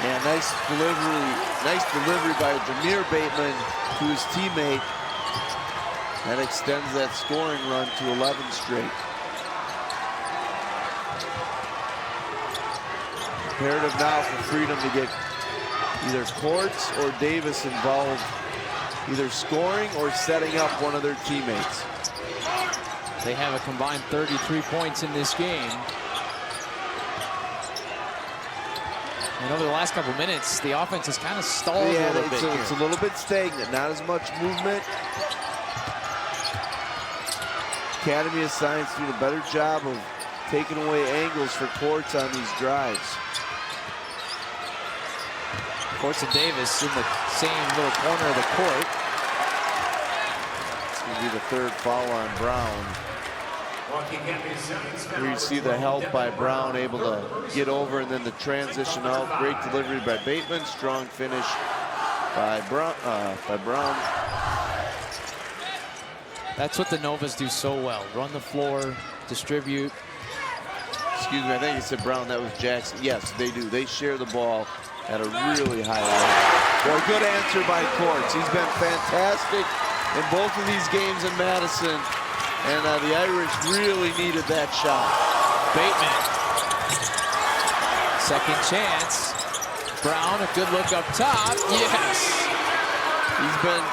Yeah, nice delivery by Jameer Bateman to his teammate. That extends that scoring run to 11 straight. Imperative now for Freedom to get either Courts or Davis involved, either scoring or setting up one of their teammates. They have a combined 33 points in this game. And over the last couple minutes, the offense has kind of stalled a little bit. It's a little bit stagnant, not as much movement. Academy of Science doing a better job of taking away angles for Courts on these drives. Courts and Davis in the same little corner of the court. It's going to be the third foul on Brown. Here you see the help by Brown, able to get over and then the transition out. Great delivery by Bateman. Strong finish by Brown. That's what the Novas do so well. Run the floor, distribute. Excuse me, I think you said Brown. That was Jackson. Yes, they do. They share the ball at a really high level. Well, good answer by Courts. He's been fantastic in both of these games in Madison. And the Irish really needed that shot. Bateman. Second chance. Brown, a good look up top. Yes. He's been,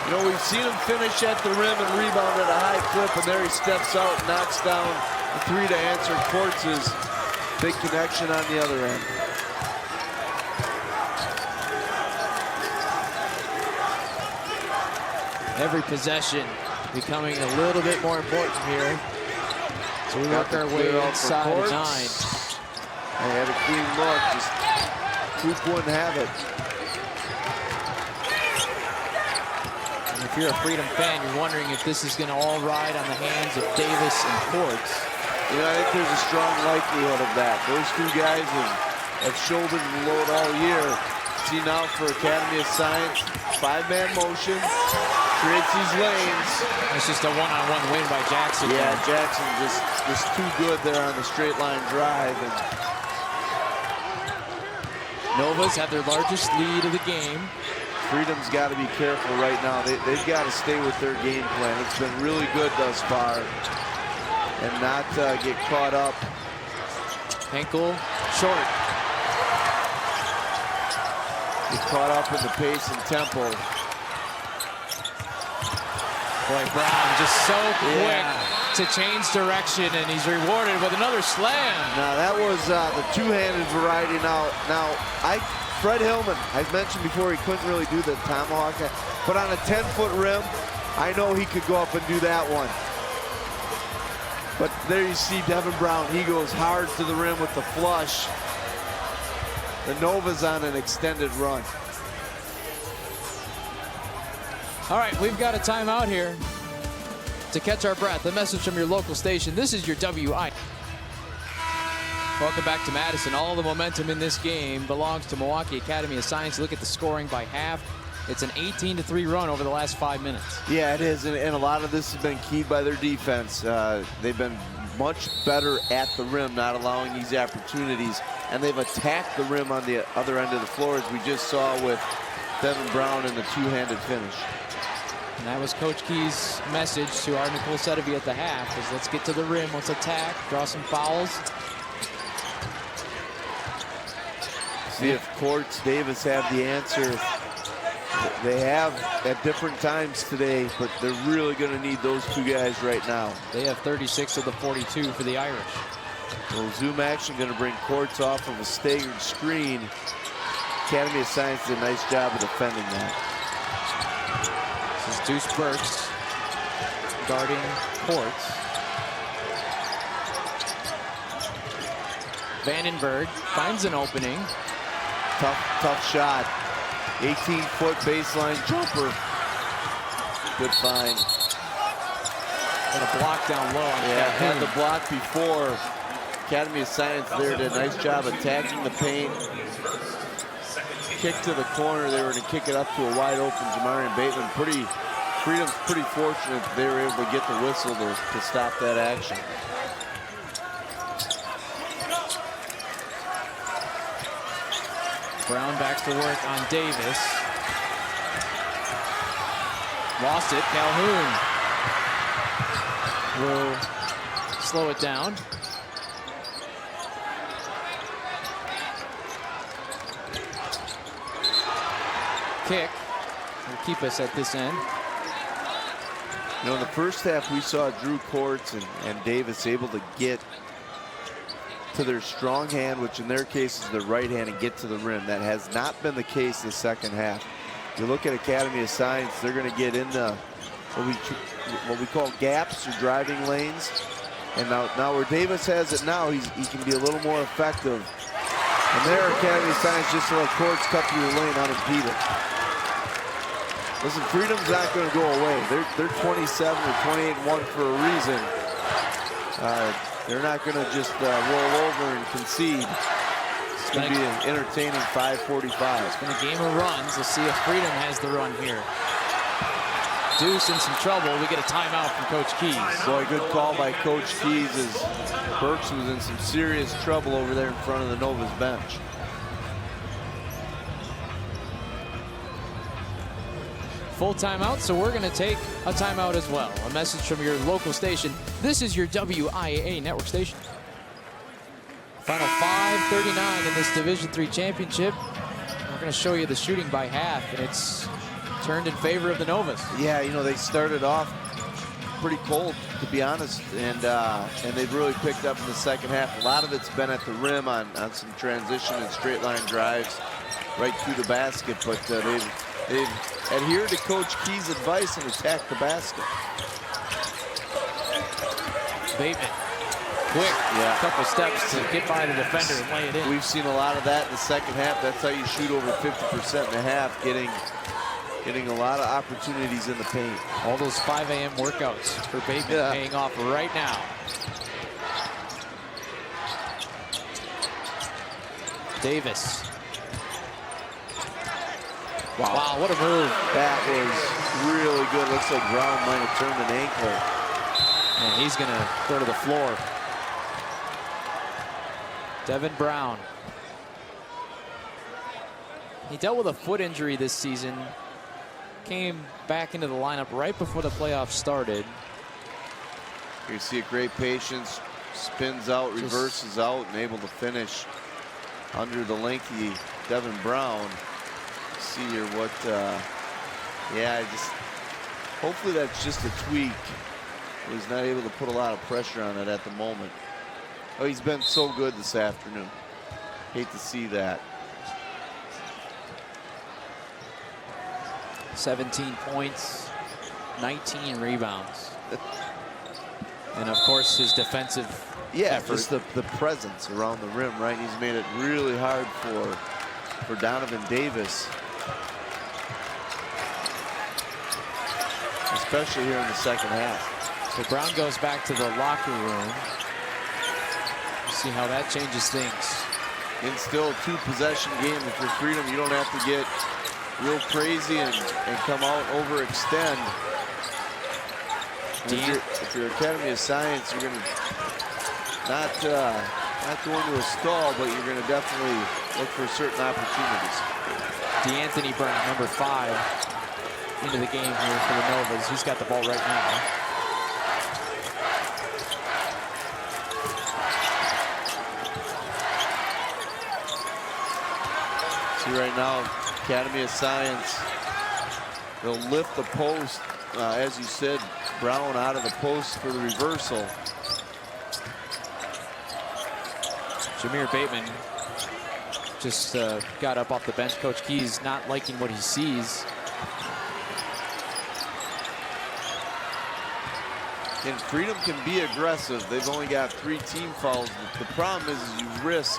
you know, we've seen him finish at the rim and rebound at a high clip, and there he steps out and knocks down the three to answer Courts' big connection on the other end. Every possession becoming a little bit more important here. So we work our way inside of 9. They had a clean look, just Coop wouldn't have it. And if you're a Freedom fan, you're wondering if this is going to all ride on the hands of Davis and Courts. You know, I think there's a strong likelihood of that. Those two guys have shouldered the load all year. See now for Academy of Science, 5-man motion. Creates these lanes. It's just a one-on-one win by Jackson. Yeah, Jackson just too good there on the straight line drive. And Novas have their largest lead of the game. Freedom's got to be careful right now. They've got to stay with their game plan. It's been really good thus far. And not get caught up. Henkel short. Get caught up in the pace and tempo. Boy, Brown just so quick to change direction, and he's rewarded with another slam. Now that was the two-handed variety. Now Fred Hillman, I mentioned before, he couldn't really do the tomahawk, but on a 10-foot rim, I know he could go up and do that one. But there you see Devin Brown, he goes hard to the rim with the flush. The Nova's on an extended run. All right, we've got a timeout here to catch our breath. A message from your local station. This is your WIAA. Welcome back to Madison. All the momentum in this game belongs to Milwaukee Academy of Science. Look at the scoring by half. It's an 18-3 run over the last 5 minutes. Yeah, it is, and a lot of this has been keyed by their defense. They've been much better at the rim, not allowing these opportunities, and they've attacked the rim on the other end of the floor, as we just saw with Devin Brown in the two-handed finish. And that was Coach Key's message to our Nicole Sedevy at the half, is let's get to the rim, let's attack, draw some fouls. See if Courts Davis have the answer. They have at different times today, but they're really going to need those two guys right now. They have 36 of the 42 for the Irish. Well, zoom action going to bring Courts off of a staggered screen. Academy of Science did a nice job of defending that. This is Deuce Burks guarding Courts. Vandenberg finds an opening. Tough shot. 18-foot baseline jumper. Good find. And a block down low on Yeah, Calhoun. had the block before. Academy of Science there did a nice job attacking the paint. Kick to the corner. They were going to kick it up to a wide open Jamarian Bateman. Freedom's pretty fortunate that they were able to get the whistle to stop that action. Brown backs to work on Davis. Lost it. Calhoun will slow it down. Kick will keep us at this end. You know, in the first half, we saw Drew Courts and Davis able to get to their strong hand, which in their case is their right hand, and get to the rim. That has not been the case the second half. You look at Academy of Science, they're going to get into what we call gaps or driving lanes. And now where Davis has it now, he can be a little more effective. And there, Academy of Science just let Courts cut through the lane unimpeded. Listen, Freedom's not going to go away. They're 27 or 28-1 for a reason. They're not going to just roll over and concede. It's going to be an entertaining 5:45. It's been a game of runs. Let's see if Freedom has the run here. Deuce in some trouble. We get a timeout from Coach Keys. Boy, good call by Coach Keys, as Burks was in some serious trouble over there in front of the Nova's bench. Full timeout, so we're going to take a timeout as well. A message from your local station. This is your WIAA network station. Final 5:39 in this Division III championship. We're going to show you the shooting by half, and it's turned in favor of the Novas. Yeah, you know, they started off pretty cold, to be honest, and they've really picked up in the second half. A lot of it's been at the rim on some transition and straight line drives right through the basket, but they've adhered to Coach Key's advice and attacked the basket. Bateman, quick, couple steps to get by the defender and lay it in. We've seen a lot of that in the second half. That's how you shoot over 50% in a half, getting a lot of opportunities in the paint. All those 5 a.m. workouts for Bateman paying off right now. Davis. Wow, what a move. That was really good. Looks like Brown might have turned an ankle. And he's going to go to the floor. Devin Brown. He dealt with a foot injury this season. Came back into the lineup right before the playoffs started. You see a great patience. Spins out, reverses out, and able to finish under the lengthy Devin Brown. see here what, yeah, hopefully that's just a tweak. He's not able to put a lot of pressure on it at the moment. Oh, he's been so good this afternoon. Hate to see that. 17 points, 19 rebounds. And of course his defensive effort. Just the presence around the rim, right? He's made it really hard for Donovan Davis. Especially here in the second half. So Brown goes back to the locker room. See how that changes things. In still a 2-possession game, if you're Freedom, you don't have to get real crazy and come out overextend. If you're Academy of Science, you're going to not go into a stall, but you're going to definitely look for certain opportunities. D'Anthony Brown, number 5, into the game here for the Novas. He's got the ball right now. See right now, Academy of Science, they'll lift the post, as you said, Brown out of the post for the reversal. Jameer Bateman just got up off the bench. Coach Key's not liking what he sees. And Freedom can be aggressive. They've only got 3 team fouls. The problem is you risk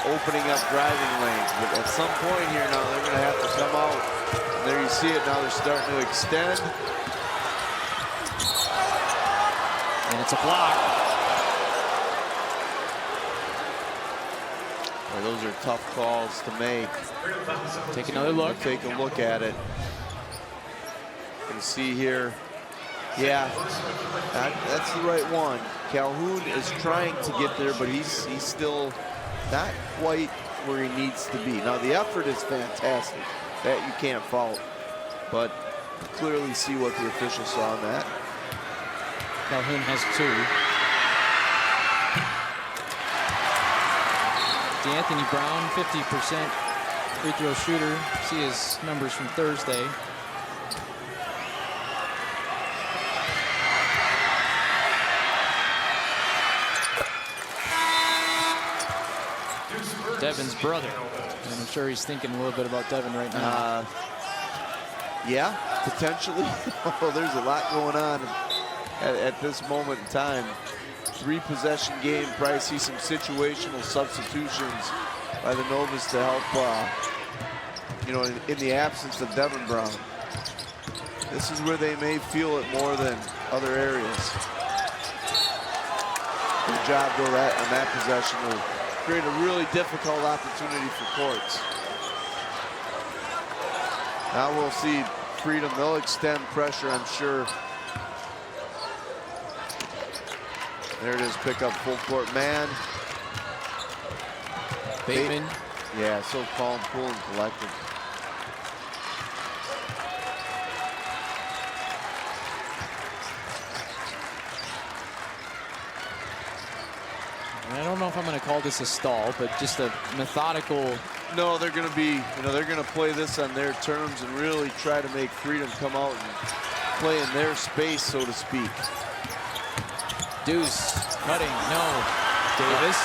opening up driving lanes. But at some point here now, they're going to have to come out. And there you see it now. They're starting to extend. And it's a block. Well, those are tough calls to make. Take another look. Take a look at it. You can see here. Yeah, that's the right one. Calhoun is trying to get there, but he's still not quite where he needs to be. Now, the effort is fantastic. That you can't fault. But clearly see what the officials saw on that. Calhoun has 2. D'Anthony Brown, 50% free throw shooter. See his numbers from Thursday. Devin's brother. And I'm sure he's thinking a little bit about Devin right now. Yeah, potentially. Well, there's a lot going on at this moment in time. 3-possession game. Probably see some situational substitutions by the Novas to help, you know, in the absence of Devin Brown. This is where they may feel it more than other areas. Good job, though, on that possession to create a really difficult opportunity for Courts. Now we'll see Freedom. They'll extend pressure, I'm sure. There it is, pick up full court man. Bateman. Yeah, so calm, cool, and collected. I don't know if I'm going to call this a stall, but just a methodical. No, they're going to be, you know, they're going to play this on their terms and really try to make Freedom come out and play in their space, so to speak. Deuce, cutting, no. Davis,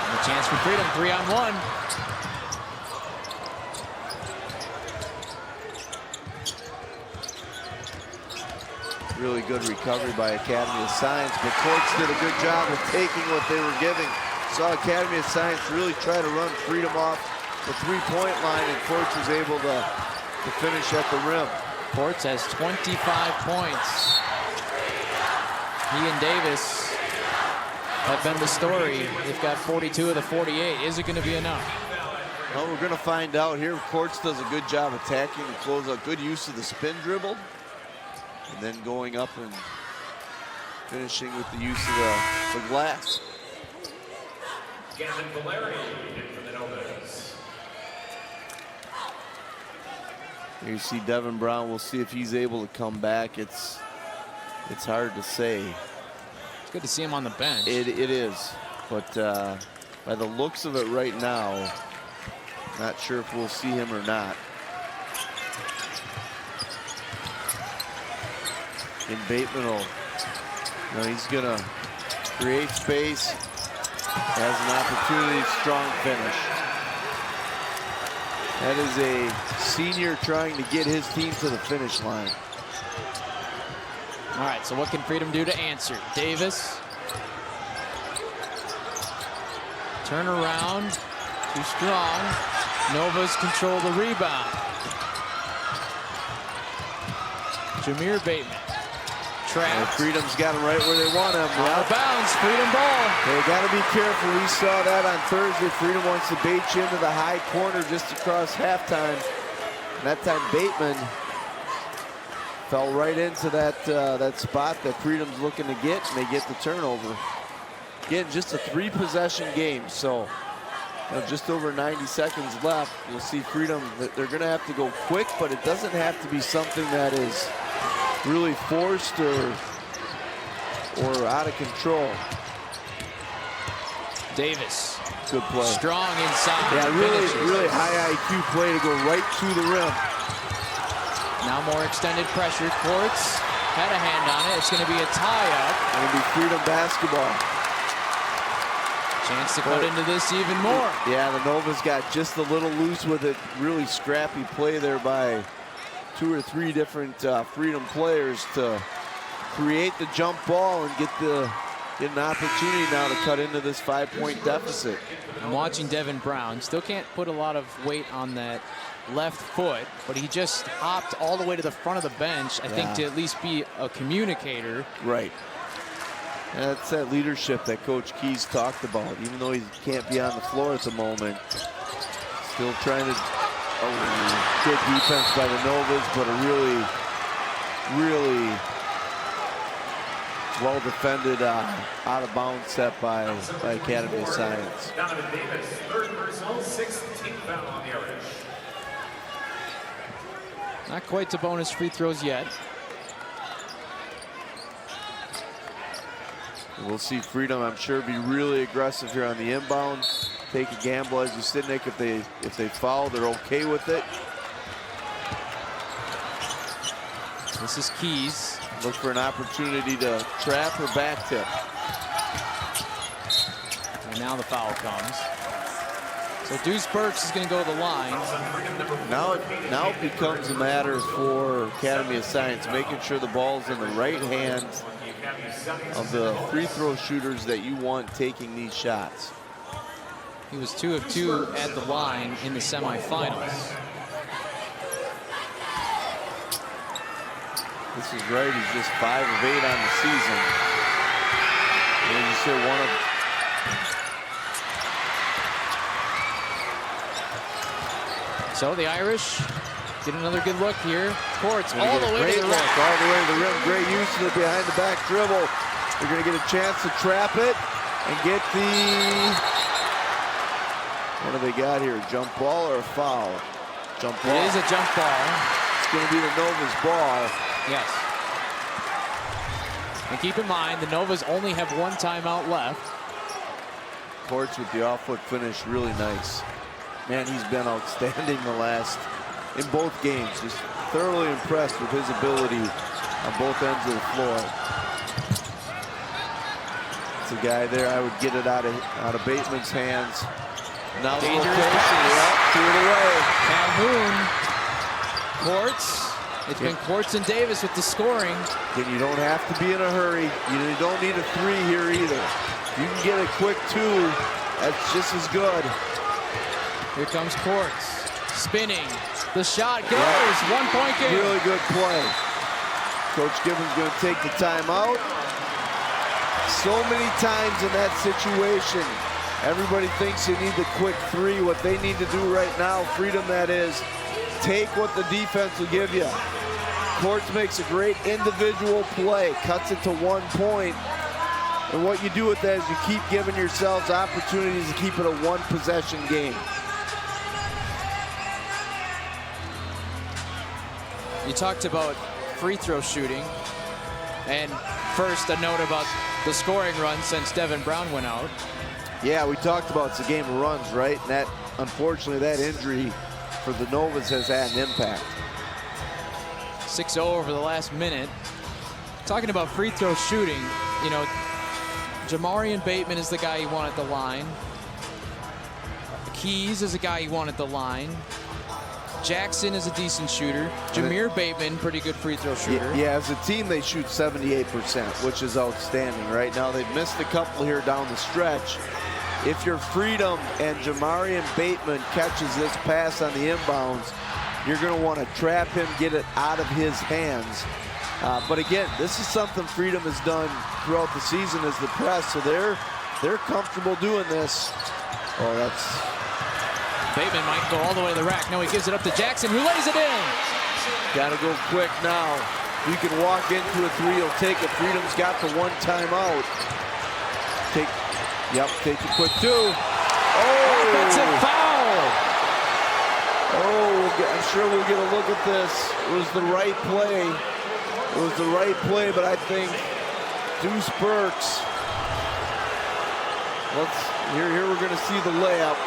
and a chance for Freedom, 3-on-1. Really good recovery by Academy of Science, but Courts did a good job of taking what they were giving. Saw Academy of Science really try to run Freedom off the 3-point line, and Courts was able to finish at the rim. Courts has 25 points. He and Davis have been the story. They've got 42 of the 48. Is it going to be enough? Well, we're going to find out here. Courts does a good job attacking the closeout. Good use of the spin dribble. And then going up and finishing with the use of the glass. Here you see Devin Brown. We'll see if he's able to come back. It's hard to say. It's good to see him on the bench. It is. But by the looks of it right now, Not sure if we'll see him or not. And Bateman will, he's gonna create space, has an opportunity, strong finish. That is a senior trying to get his team to the finish line. All right, so what can Freedom do to answer? Davis. Turn around, too strong. Novas control the rebound. Jameer Bateman. Trapped. Freedom's got him right where they want him. Out of bounds, Freedom ball. They got to be careful. We saw that on Thursday. Freedom wants to bait you into the high corner just across halftime. And that time Bateman fell right into that spot that Freedom's looking to get, and they get the turnover. Again, just a 3-possession game, so just over 90 seconds left. You'll see Freedom, they're going to have to go quick, but it doesn't have to be something that is really forced or out of control. Davis. Good play. Strong inside. Yeah, really high IQ play to go right to the rim. Now more extended pressure. Courts had a hand on it. It's going to be a tie-up. Going to be Freedom basketball. Chance to cut into this even more. Yeah, the Novas got just a little loose with it. Really scrappy play there by 2 or 3 different Freedom players to create the jump ball and get an opportunity now to cut into this 5-point deficit. I'm watching Devin Brown. Still can't put a lot of weight on that left foot, but he just hopped all the way to the front of the bench, I think, to at least be a communicator. Right. That's that leadership that Coach Keys talked about. Even though he can't be on the floor at the moment, still trying to good defense by the Novas, but a really well defended out of bounds set by Academy of Science. Donovan Davis, 3rd personal, 16th foul on the Irish. Not quite to bonus free throws yet. We'll see Freedom, I'm sure, be really aggressive here on the inbound. Take a gamble, as you said, Nick. If they foul, they're okay with it. This is Keys. Look for an opportunity to trap or back tip. And now the foul comes. So Deuce Burks is going to go to the line. Now it becomes a matter for Academy of Science, making sure the ball's in the right hands of the free throw shooters that you want taking these shots. He was 2 of 2 at the line in the semifinals. This is right, he's just 5 of 8 on the season. And you say one of... So the Irish get another good look here. Courts all the way to the rim. All the way to the rim. Great use of the behind the back dribble. They're going to get a chance to trap it and get the... What do they got here? Jump ball or a foul? Jump ball. It is a jump ball. It's going to be the Novas ball. Yes. And keep in mind, the Novas only have 1 timeout left. Courts with the off-foot finish, really nice. Man, he's been outstanding in both games. Just thoroughly impressed with his ability on both ends of the floor. It's a guy there, I would get it out of Bateman's hands. Now the rotation, threw it away. Calhoun, Courts. It's been Courts and Davis with the scoring. Then you don't have to be in a hurry. You don't need a 3 here either. You can get a quick 2. That's just as good. Here comes Courts. Spinning. The shot goes. 1-point game. Really good play. Coach Gibbons going to take the timeout. So many times in that situation, everybody thinks you need the quick 3. What they need to do right now, Freedom that is, take what the defense will give you. Courts makes a great individual play, cuts it to 1 point. And what you do with that is you keep giving yourselves opportunities to keep it a 1-possession game. You talked about free throw shooting. And first, a note about the scoring run since Devin Brown went out. Yeah, we talked about it's a game of runs, right? And that unfortunately, that injury for the Novas has had an impact. 6-0 over the last minute. Talking about free throw shooting, you know, Jamarian Bateman is the guy you want at the line. Keys is a guy you want at the line. Jackson is a decent shooter. Jameer Bateman, pretty good free throw shooter. Yeah, as a team, they shoot 78%, which is outstanding right now. They've missed a couple here down the stretch. If you're Freedom and Jamarian Bateman catches this pass on the inbounds, you're going to want to trap him, get it out of his hands. But again, this is something Freedom has done throughout the season as the press, so they're comfortable doing this. Oh, that's... Bateman might go all the way to the rack. No, he gives it up to Jackson, who lays it in. Got to go quick now. You can walk into a three, he'll take it. Freedom's got the one timeout. Take the quick two. Oh! Offensive foul! Oh, I'm sure we'll get a look at this. It was the right play. It was the right play, but I think Deuce Burks. Here we're going to see the layup.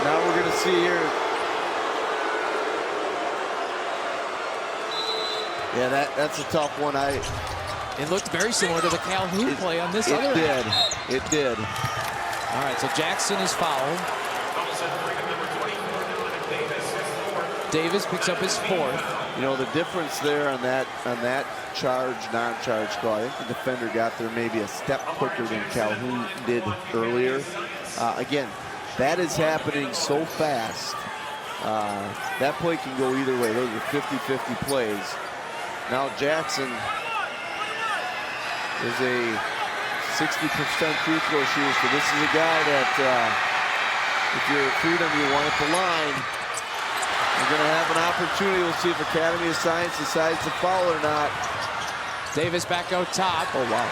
Now we're going to see here. Yeah, that's a tough one. It looked very similar to the Calhoun play on this other end. It did. All right, so Jackson is fouled. Davis picks up his fourth. You know, the difference there on that charge, non-charge call, I think the defender got there maybe a step quicker than Calhoun did earlier. Again, that is happening so fast. That play can go either way. Those are 50-50 plays. Now Jackson is a 60% free throw shooter, so this is a guy that if you're at Freedom, you want at the line. You're going to have an opportunity. We'll see if Academy of Science decides to foul or not. Davis back out top. Oh, wow.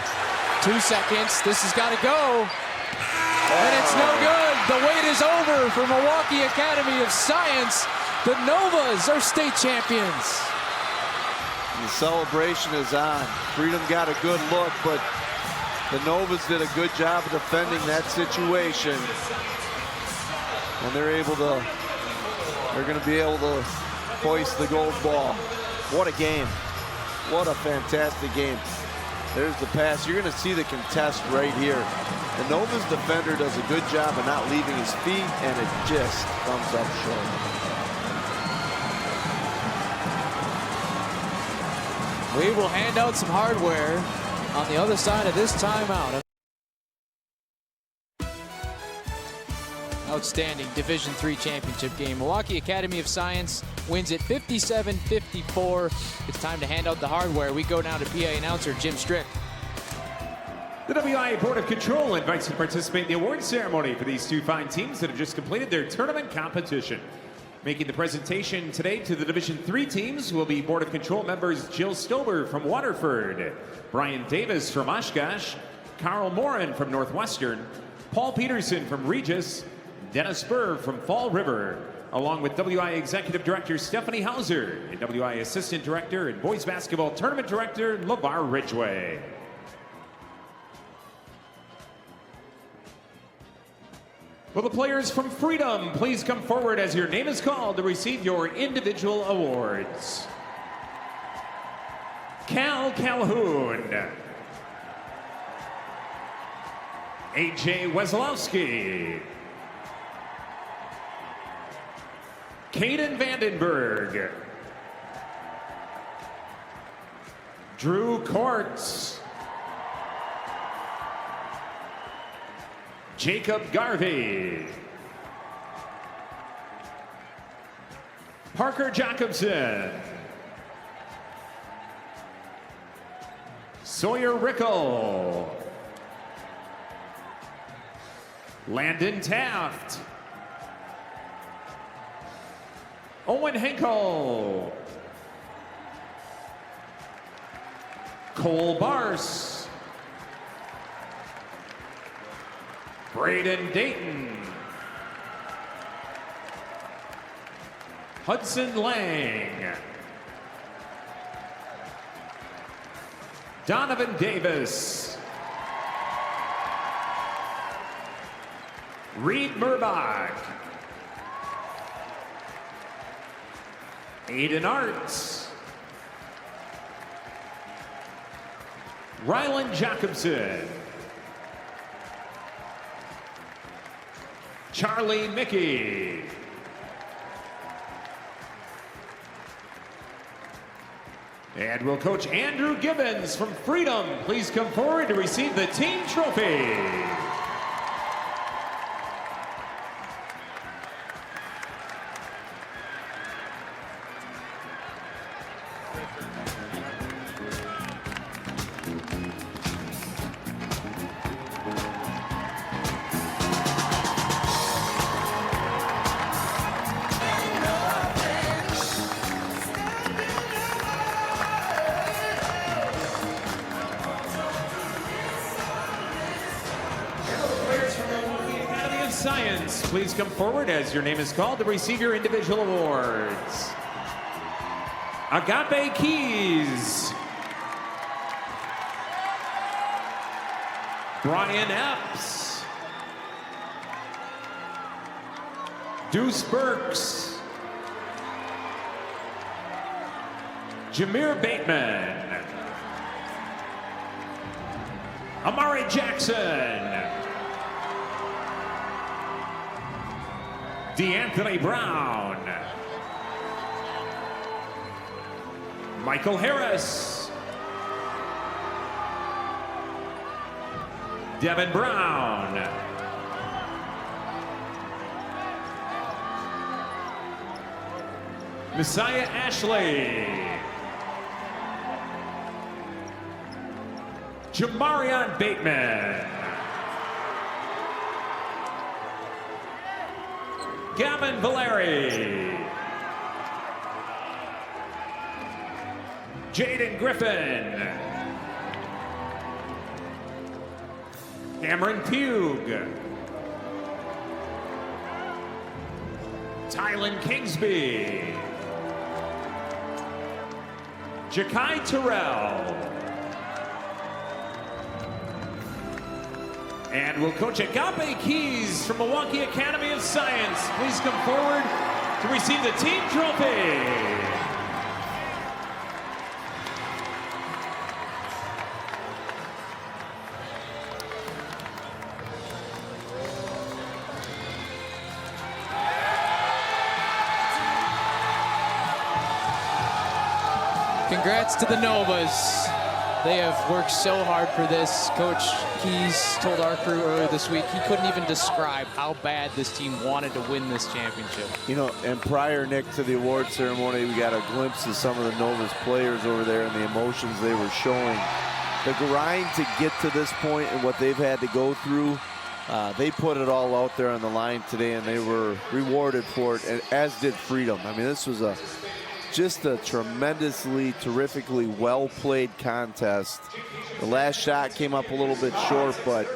2 seconds. This has got to go. And it's no good. The wait is over for Milwaukee Academy of Science. The Novas are state champions. The celebration is on. Freedom got a good look, but the Novas did a good job of defending that situation. And they're going to be able to hoist the gold ball. What a game. What a fantastic game. There's the pass. You're going to see the contest right here. The Novas defender does a good job of not leaving his feet, and it just comes up short. We will hand out some hardware on the other side of this timeout. Outstanding Division III championship game. Milwaukee Academy of Science wins it 57-54. It's time to hand out the hardware. We go now to PA announcer Jim Strick. The WIAA Board of Control invites you to participate in the award ceremony for these two fine teams that have just completed their tournament competition. Making the presentation today to the Division III teams will be Board of Control members Jill Stober from Waterford, Brian Davis from Oshkosh, Carl Morin from Northwestern, Paul Peterson from Regis, Dennis Burr from Fall River, along with WIAA Executive Director Stephanie Hauser and WIAA Assistant Director and Boys Basketball Tournament Director LeVar Ridgway. Will the players from Freedom please come forward as your name is called to receive your individual awards? Cal Calhoun, AJ Wesolowski, Caden Vandenberg, Drew Kortz, Jacob Garvey, Parker Jacobson, Sawyer Rickle, Landon Taft, Owen Henkel, Cole Barse, Braden Dayton, Hudson Lang, Donovan Davis, Reed Murbach. Aiden Arts. Rylan Jacobson. Charlie Mickey. And will coach Andrew Gibbons from Freedom please come forward to receive the team trophy. Science, please come forward as your name is called to receive your individual awards. Agape Keys. Brian Epps. Deuce Burks. Jameer Bateman. Amari Jackson. DeAnthony Brown. Michael Harris. Devin Brown. Messiah Ashley. Jamarion Bateman. Gavin Valeri. Jaden Griffin. Cameron Pugh. Tylen Kingsby. Jakai Terrell. And will coach Agape Keys from Milwaukee Academy of Science please come forward to receive the team trophy. Congrats to the Novas. They have worked so hard for this. Coach Keys told our crew earlier this week he couldn't even describe how bad this team wanted to win this championship. You know, and prior, Nick, to the award ceremony, we got a glimpse of some of the Novas players over there and the emotions they were showing. The grind to get to this point and what they've had to go through, they put it all out there on the line today, and they were rewarded for it, and as did Freedom. I mean, this was just a tremendously, terrifically well-played contest. The last shot came up a little bit short, but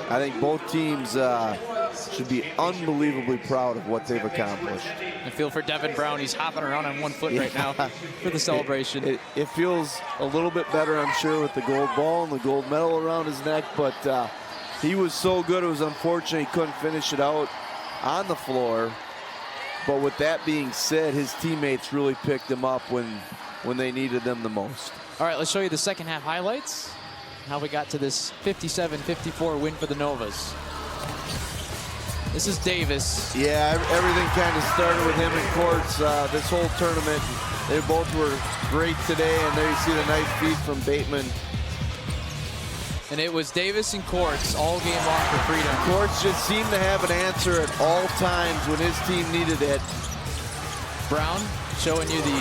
I think both teams should be unbelievably proud of what they've accomplished. I feel for Devin Brown. He's hopping around on one foot right now for the celebration. It feels a little bit better, I'm sure, with the gold ball and the gold medal around his neck, but he was so good. It was unfortunate he couldn't finish it out on the floor. But with that being said, his teammates really picked him up when they needed them the most. All right, let's show you the second half highlights. How we got to this 57-54 win for the Novas. This is Davis. Yeah, everything kind of started with him in courts this whole tournament. They both were great today, and there you see the nice feed from Bateman. And it was Davis and Courts all game long for Freedom. Courts just seemed to have an answer at all times when his team needed it. Brown showing you the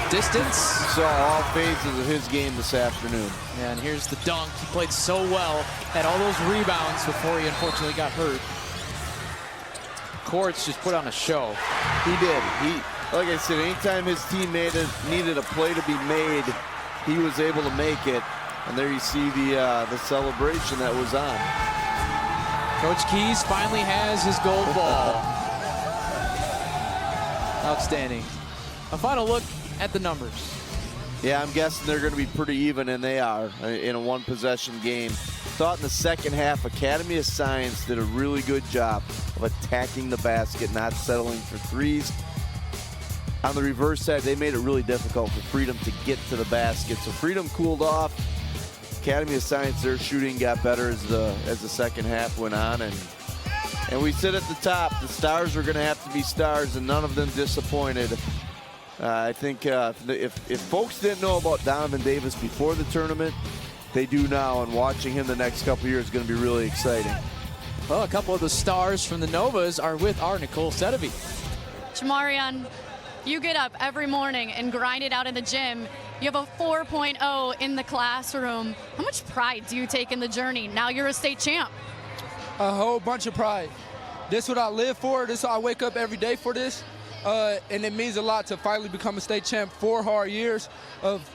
distance. Saw all phases of his game this afternoon. Yeah, and here's the dunk. He played so well, had all those rebounds before he unfortunately got hurt. Courts just put on a show. He did. Like I said, anytime his team needed a play to be made, he was able to make it. And there you see the celebration that was on. Coach Keys finally has his gold ball. Outstanding. A final look at the numbers. Yeah, I'm guessing they're going to be pretty even, and they are in a one-possession game. thought in the second half, Academy of Science did a really good job of attacking the basket, not settling for threes. On the reverse side, they made it really difficult for Freedom to get to the basket. So Freedom cooled off. Academy of Science, their shooting got better as the second half went on, and we sit at the top. The stars are going to have to be stars, and none of them disappointed. I think if folks didn't know about Donovan Davis before the tournament, they do now, and watching him the next couple of years is going to be really exciting. Well, a couple of the stars from the Novas are with our Nicole Sedevy. Jamarian, you get up every morning and grind it out in the gym. You have a 4.0 in the classroom. How much pride do you take in the journey? Now you're a state champ. A whole bunch of pride. This is what I live for. This is I wake up every day for this. And it means a lot to finally become a state champ. 4 hard years of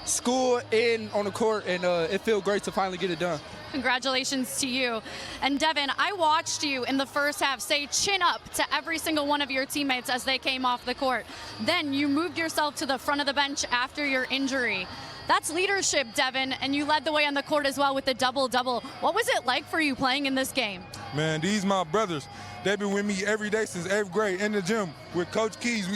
school and on the court, and it feels great to finally get it done. Congratulations to you. And Devin, I watched you in the first half say chin up to every single one of your teammates as they came off the court. Then you moved yourself to the front of the bench after your injury. That's leadership, Devin, and you led the way on the court as well with the double-double. What was it like for you playing in this game? Man, these my brothers. They've been with me every day since 8th grade in the gym with Coach Keys.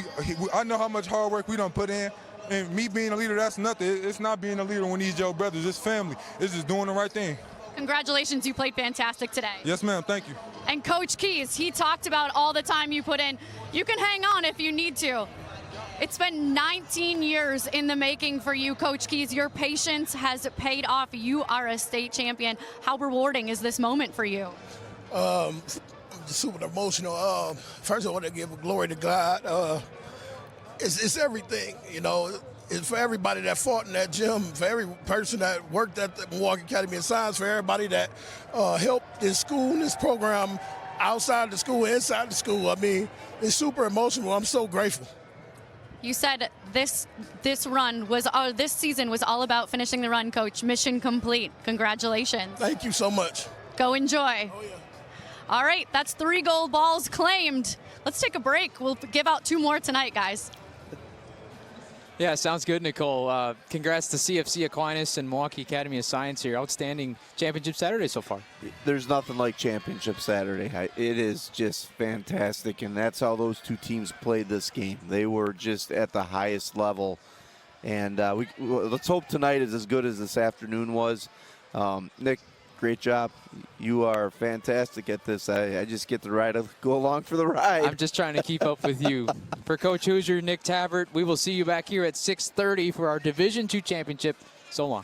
I know how much hard work we done put in. And me being a leader, that's nothing. It's not being a leader when these your brothers. It's family. It's just doing the right thing. Congratulations, you played fantastic today. Yes, ma'am. Thank you. And Coach Keys, he talked about all the time you put in. You can hang on if you need to. It's been 19 years in the making for you, Coach Keys. Your patience has paid off. You are a state champion. How rewarding is this moment for you? I'm super emotional. First, I want to give glory to God. It's everything, you know. It's for everybody that fought in that gym, for every person that worked at the Milwaukee Academy of Science, for everybody that helped this school, this program, outside the school, inside the school. I mean, it's super emotional. I'm so grateful. You said this run was this season was all about finishing the run, Coach. Mission complete. Congratulations. Thank you so much. Go enjoy. Oh, yeah. All right, that's 3 gold balls claimed. Let's take a break. We'll give out 2 more tonight, guys. Yeah, sounds good, Nicole. Congrats to CFC Aquinas and Milwaukee Academy of Science here. Outstanding championship Saturday so far. There's nothing like championship Saturday. It is just fantastic, and that's how those two teams played this game. They were just at the highest level, and let's hope tonight is as good as this afternoon was. Nick, great job. You are fantastic at this. I just get to go along for the ride. I'm just trying to keep up with you. For Coach Hoosier, Nick Tavert, we will see you back here at 6:30 for our Division II championship. So long.